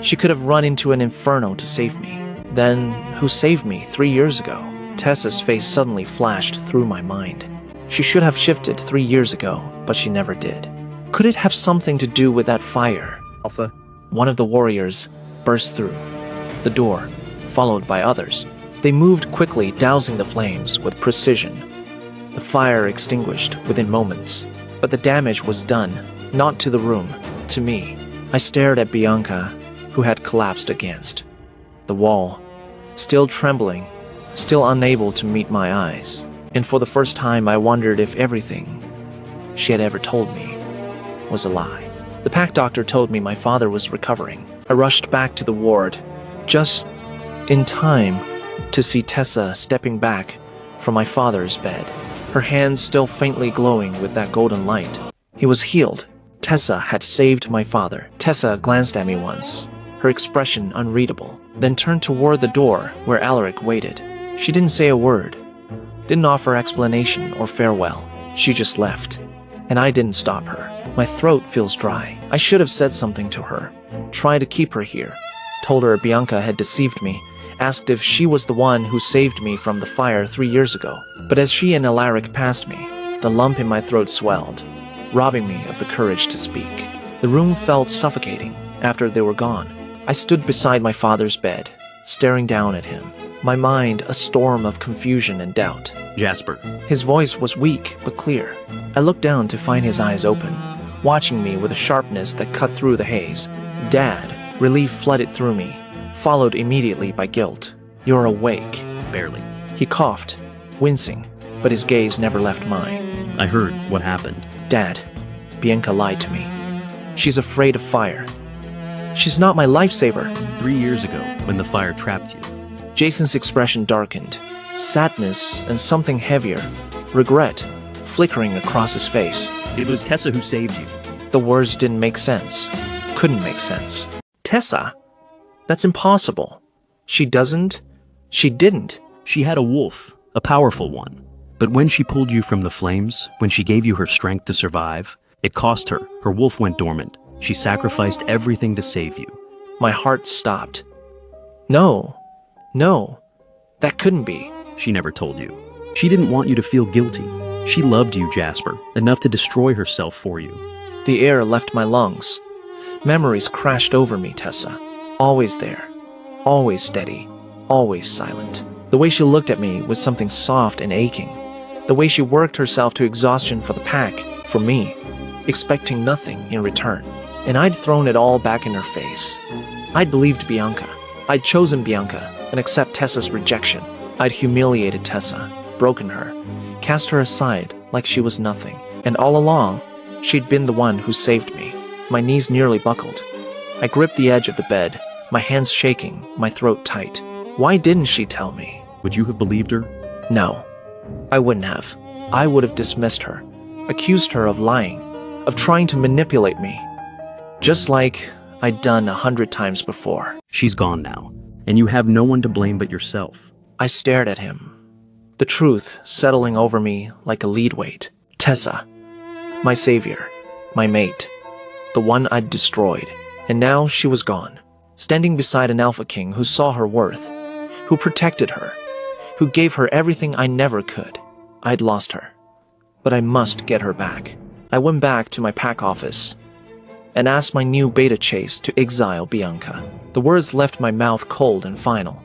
she could have run into an inferno to save me. Then, who saved me 3 years ago? Tessa's face suddenly flashed through my mind. She should have shifted 3 years ago, but she never did. Could it have something to do with that fire? Alpha. One of the warriors burst through the door, followed by others. They moved quickly, dousing the flames with precision. The fire extinguished within moments, but the damage was done, not to the room, to me. I stared at Bianca, who had collapsed against the wall, still trembling, still unable to meet my eyes. And for the first time, I wondered if everything she had ever told me was a lie. The pack doctor told me my father was recovering. I rushed back to the ward, just in time to see Tessa stepping back from my father's bed, her hands still faintly glowing with that golden light. He was healed. Tessa had saved my father. Tessa glanced at me once, her expression unreadable, then turned toward the door where Alaric waited. She didn't say a word, didn't offer explanation or farewell. She just left, and I didn't stop her. My throat feels dry. I should have said something to her, tried to keep her here, told her Bianca had deceived me, asked if she was the one who saved me from the fire 3 years ago. But as she and Alaric passed me, the lump in my throat swelled, robbing me of the courage to speak. The room felt suffocating after they were gone. I stood beside my father's bed, staring down at him, my mind a storm of confusion and doubt. Jasper. His voice was weak but clear. I looked down to find his eyes open, watching me with a sharpness that cut through the haze. Dad, relief flooded through me, followed immediately by guilt. You're awake. Barely. He coughed, wincing, but his gaze never left mine. I heard what happened. Dad, Bianca lied to me. She's afraid of fire. She's not my lifesaver. 3 years ago, when the fire trapped you. Jason's expression darkened, sadness and something heavier, regret, flickering across his face. It was Tessa who saved you. The words didn't make sense. Couldn't make sense. Tessa? That's impossible. She didn't. She had a wolf, a powerful one. But when she pulled you from the flames, when she gave you her strength to survive, it cost her. Her wolf went dormant. She sacrificed everything to save you. My heart stopped. No, that couldn't be. She never told you. She didn't want you to feel guilty. She loved you, Jasper, enough to destroy herself for you. The air left my lungs. Memories crashed over me, Tessa. Always there, always steady, always silent. The way she looked at me was something soft and aching. The way she worked herself to exhaustion for the pack, for me, expecting nothing in return. And I'd thrown it all back in her face. I'd believed Bianca. I'd chosen Bianca and accept Tessa's rejection. I'd humiliated Tessa, broken her, cast her aside like she was nothing. And all along, she'd been the one who saved me. My knees nearly buckled. I gripped the edge of the bed, my hands shaking, my throat tight. Why didn't she tell me? Would you have believed her? No, I wouldn't have. I would have dismissed her, accused her of lying, of trying to manipulate me, just like I'd done 100 times before. She's gone now, and you have no one to blame but yourself. I stared at him, the truth settling over me like a lead weight. Tessa, my savior, my mate, the one I'd destroyed. And now she was gone, standing beside an alpha king who saw her worth, who protected her, who gave her everything I never could. I'd lost her, but I must get her back. I went back to my pack office and asked my new beta chase to exile Bianca. The words left my mouth cold and final.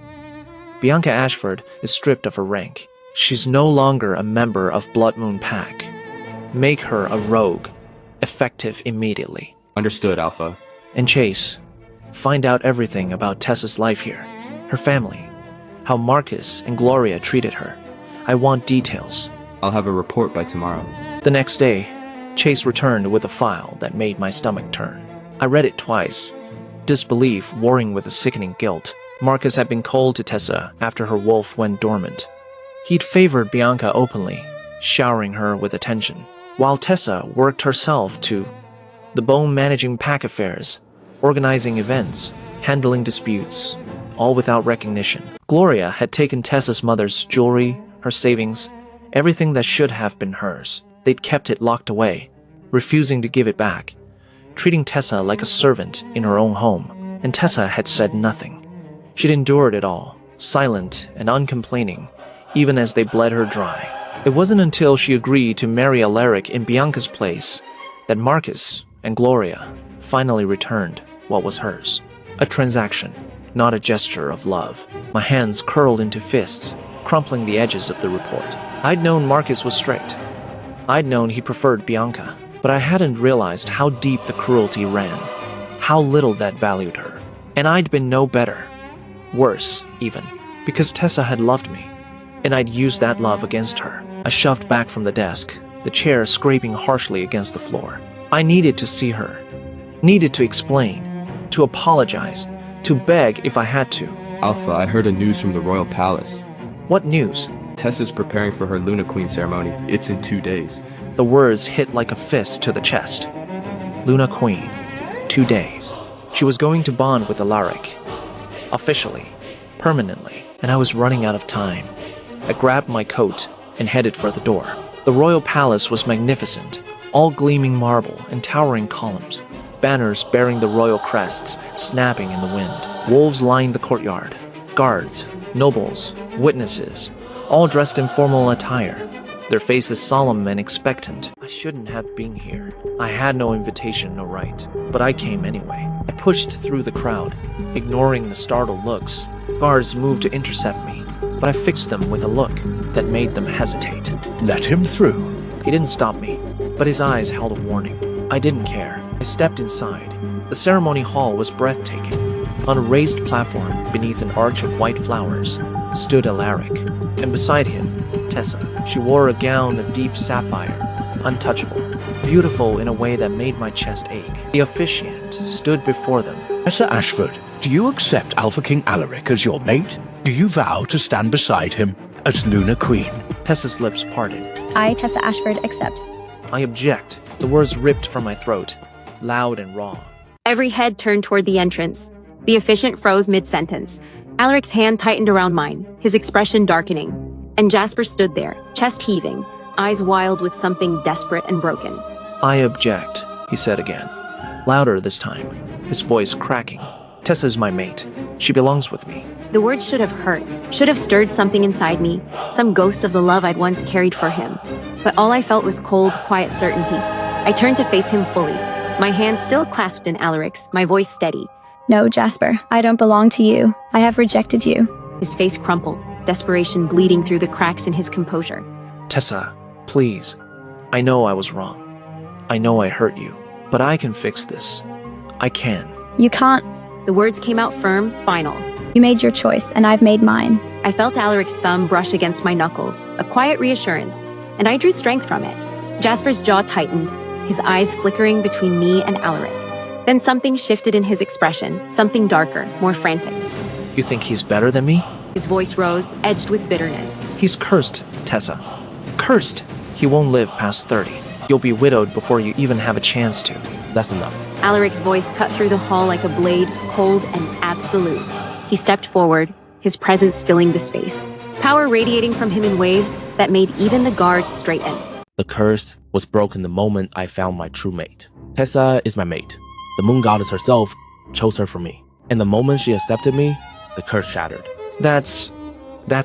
Bianca Ashford is stripped of her rank. She's no longer a member of Blood Moon Pack. Make her a rogue, effective immediately. Understood, Alpha. And Chase, find out everything about Tessa's life here, her family, how Marcus and Gloria treated her. I want details. I'll have a report by tomorrow. The next day, Chase returned with a file that made my stomach turn. I read it twice, disbelief warring with a sickening guilt. Marcus had been cold to Tessa after her wolf went dormant. He'd favored Bianca openly, showering her with attention, while Tessa worked herself to the bone managing pack affairs, organizing events, handling disputes, all without recognition. Gloria had taken Tessa's mother's jewelry, her savings, everything that should have been hers. They'd kept it locked away, refusing to give it back, treating Tessa like a servant in her own home. And Tessa had said nothing. She'd endured it all, silent and uncomplaining, even as they bled her dry. It wasn't until she agreed to marry Alaric in Bianca's place that Marcus and Gloria finally returned what was hers. A transaction, not a gesture of love. My hands curled into fists, crumpling the edges of the report. I'd known Marcus was strict. I'd known he preferred Bianca, but I hadn't realized how deep the cruelty ran, how little that valued her. And I'd been no better, worse even, because Tessa had loved me, and I'd used that love against her. I shoved back from the desk, the chair scraping harshly against the floor. I needed to see her, needed to explain, to apologize, to beg if I had to. Alpha, I heard a news from the Royal Palace. What news? Tessa's preparing for her Luna Queen ceremony. It's in 2 days. The words hit like a fist to the chest. Luna Queen. 2 days. She was going to bond with Alaric. Officially. Permanently. And I was running out of time. I grabbed my coat and headed for the door. The Royal Palace was magnificent, all gleaming marble and towering columns, banners bearing the royal crests snapping in the wind. Wolves lined the courtyard, guards, nobles, witnesses, all dressed in formal attire, their faces solemn and expectant. I shouldn't have been here. I had no invitation, no right, but I came anyway. I pushed through the crowd, ignoring the startled looks. Guards moved to intercept me, but I fixed them with a look that made them hesitate. Let him through. He didn't stop me, but his eyes held a warning. I didn't care. I stepped inside. The ceremony hall was breathtaking. On a raised platform, beneath an arch of white flowers, stood Alaric, and beside him, Tessa. She wore a gown of deep sapphire, untouchable, beautiful in a way that made my chest ache. The officiant stood before them. Tessa Ashford, do you accept Alpha King Alaric as your mate? Do you vow to stand beside him as Luna Queen? Tessa's lips parted. I, Tessa Ashford, accept. I object. The words ripped from my throat, loud and raw. Every head turned toward the entrance. The officiant froze mid-sentence. Alaric's hand tightened around mine, his expression darkening. And Jasper stood there, chest heaving, eyes wild with something desperate and broken. I object, he said again, louder this time, his voice cracking. Tessa's my mate. She belongs with me. The words should have hurt, should have stirred something inside me, some ghost of the love I'd once carried for him. But all I felt was cold, quiet certainty. I turned to face him fully, my hand still clasped in Alaric's, my voice steady. No, Jasper, I don't belong to you. I have rejected you. His face crumpled, desperation bleeding through the cracks in his composure. Tessa, please. I know I was wrong. I know I hurt you. But I can fix this. I can. You can't. The words came out firm, final. You made your choice, and I've made mine. I felt Alaric's thumb brush against my knuckles, a quiet reassurance, and I drew strength from it. Jasper's jaw tightened, his eyes flickering between me and Alaric. Then something shifted in his expression, something darker, more frantic. You think he's better than me? His voice rose, edged with bitterness. He's cursed, Tessa. Cursed. He won't live past 30. You'll be widowed before you even have a chance to. That's enough. Alaric's voice cut through the hall like a blade, cold and absolute. He stepped forward, his presence filling the space. Power radiating from him in waves that made even the guards straighten. The curse was broken the moment I found my true mate. Tessa is my mate. The moon goddess herself chose her for me. And the moment she accepted me, the curse shattered. That's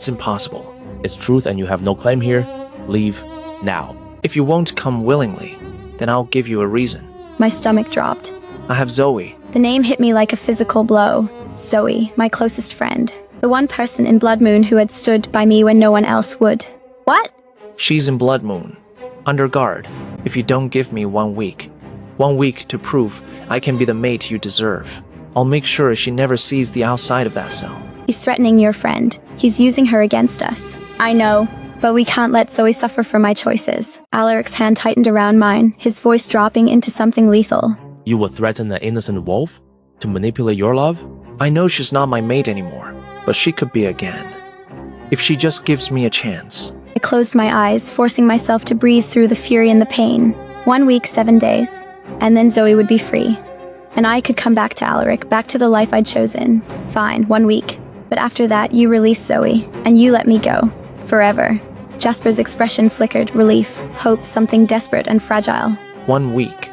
impossible. It's truth and you have no claim here. Leave now. If you won't come willingly, then I'll give you a reason. My stomach dropped. I have Zoe. The name hit me like a physical blow. Zoe, my closest friend. The one person in Blood Moon who had stood by me when no one else would. What? She's in Blood Moon. Under guard. If you don't give me 1 week, 1 week to prove I can be the mate you deserve. I'll make sure she never sees the outside of that cell. He's threatening your friend. He's using her against us. I know, but we can't let Zoe suffer for my choices. Alaric's hand tightened around mine, his voice dropping into something lethal. You would threaten an innocent wolf? To manipulate your love? I know she's not my mate anymore, but she could be again. If she just gives me a chance. I closed my eyes, forcing myself to breathe through the fury and the pain. 1 week, 7 days. And then Zoe would be free. And I could come back to Alaric, back to the life I'd chosen. Fine, 1 week. But after that, you release Zoe, and you let me go. Forever. Jasper's expression flickered, relief, hope, something desperate and fragile. 1 week.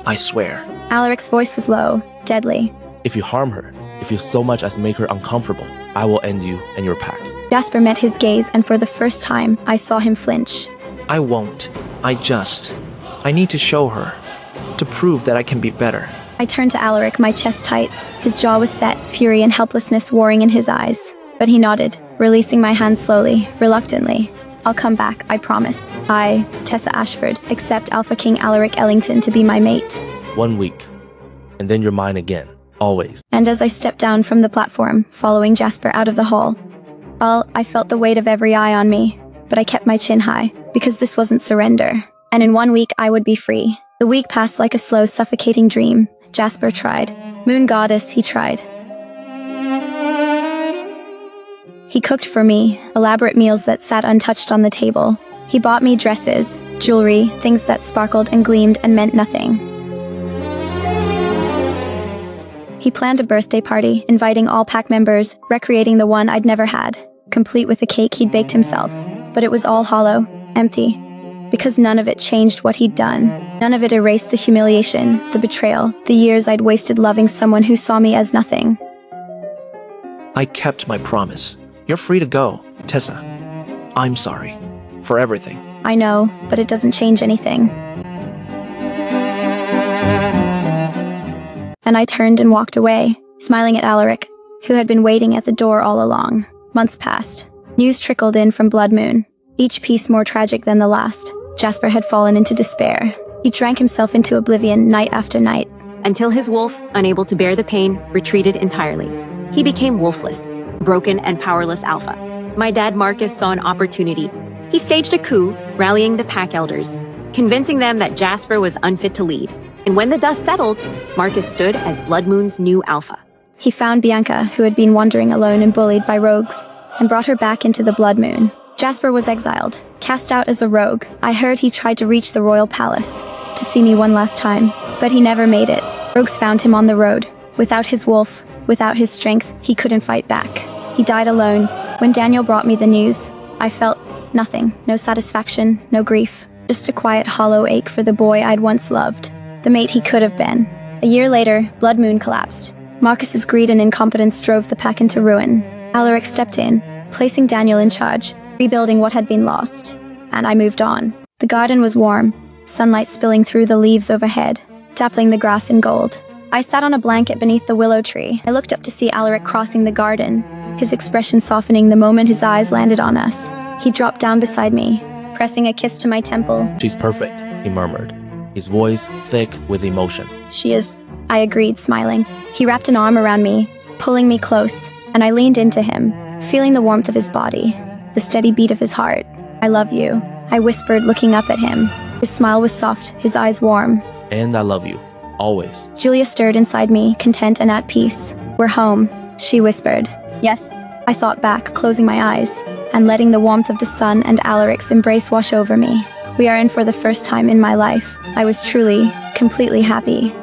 I swear. Alaric's voice was low, deadly. If you harm her, if you so much as make her uncomfortable, I will end you and your pack. Jasper met his gaze, and for the first time, I saw him flinch. I won't. I need to show her. To prove that I can be better. I turned to Alaric, my chest tight. His jaw was set, fury and helplessness warring in his eyes. But he nodded, releasing my hand slowly, reluctantly. I'll come back, I promise. I, Tessa Ashford, accept Alpha King Alaric Ellington to be my mate. 1 week. And then you're mine again. Always. And as I stepped down from the platform, following Jasper out of the hall, I felt the weight of every eye on me. But I kept my chin high, because this wasn't surrender. And in 1 week I would be free. The week passed like a slow, suffocating dream. Jasper tried. Moon goddess, he tried. He cooked for me, elaborate meals that sat untouched on the table. He bought me dresses, jewelry, things that sparkled and gleamed and meant nothing. He planned a birthday party, inviting all pack members, recreating the one I'd never had, complete with a cake he'd baked himself. But it was all hollow, empty. Because none of it changed what he'd done. None of it erased the humiliation, the betrayal, the years I'd wasted loving someone who saw me as nothing. I kept my promise. You're free to go, Tessa. I'm sorry. For everything. I know, but it doesn't change anything. And I turned and walked away, smiling at Alaric, who had been waiting at the door all along. Months passed. News trickled in from Blood Moon, each piece more tragic than the last. Jasper had fallen into despair. He drank himself into oblivion night after night. Until his wolf, unable to bear the pain, retreated entirely. He became wolfless, broken and powerless alpha. My dad Marcus saw an opportunity. He staged a coup, rallying the pack elders, convincing them that Jasper was unfit to lead. And when the dust settled, Marcus stood as Blood Moon's new alpha. He found Bianca, who had been wandering alone and bullied by rogues, and brought her back into the Blood Moon. Jasper was exiled, cast out as a rogue. I heard he tried to reach the royal palace, to see me one last time, but he never made it. Rogues found him on the road. Without his wolf, without his strength, he couldn't fight back. He died alone. When Daniel brought me the news, I felt nothing. No satisfaction, no grief. Just a quiet, hollow ache for the boy I'd once loved. The mate he could have been. A year later, Blood Moon collapsed. Marcus's greed and incompetence drove the pack into ruin. Alaric stepped in, placing Daniel in charge, rebuilding what had been lost. And I moved on. The garden was warm, sunlight spilling through the leaves overhead, dappling the grass in gold. I sat on a blanket beneath the willow tree. I looked up to see Alaric crossing the garden, his expression softening the moment his eyes landed on us. He dropped down beside me, pressing a kiss to my temple. She's perfect, he murmured, his voice thick with emotion. She is, I agreed, smiling. He wrapped an arm around me, pulling me close, and I leaned into him, feeling the warmth of his body, the steady beat of his heart. I love you, I whispered, looking up at him. His smile was soft, his eyes warm. And I love you, always. Julia stirred inside me, content and at peace. We're home, she whispered. Yes. I thought back, closing my eyes, and letting the warmth of the sun and Alaric's embrace wash over me. We are in for the first time in my life. I was truly, completely happy.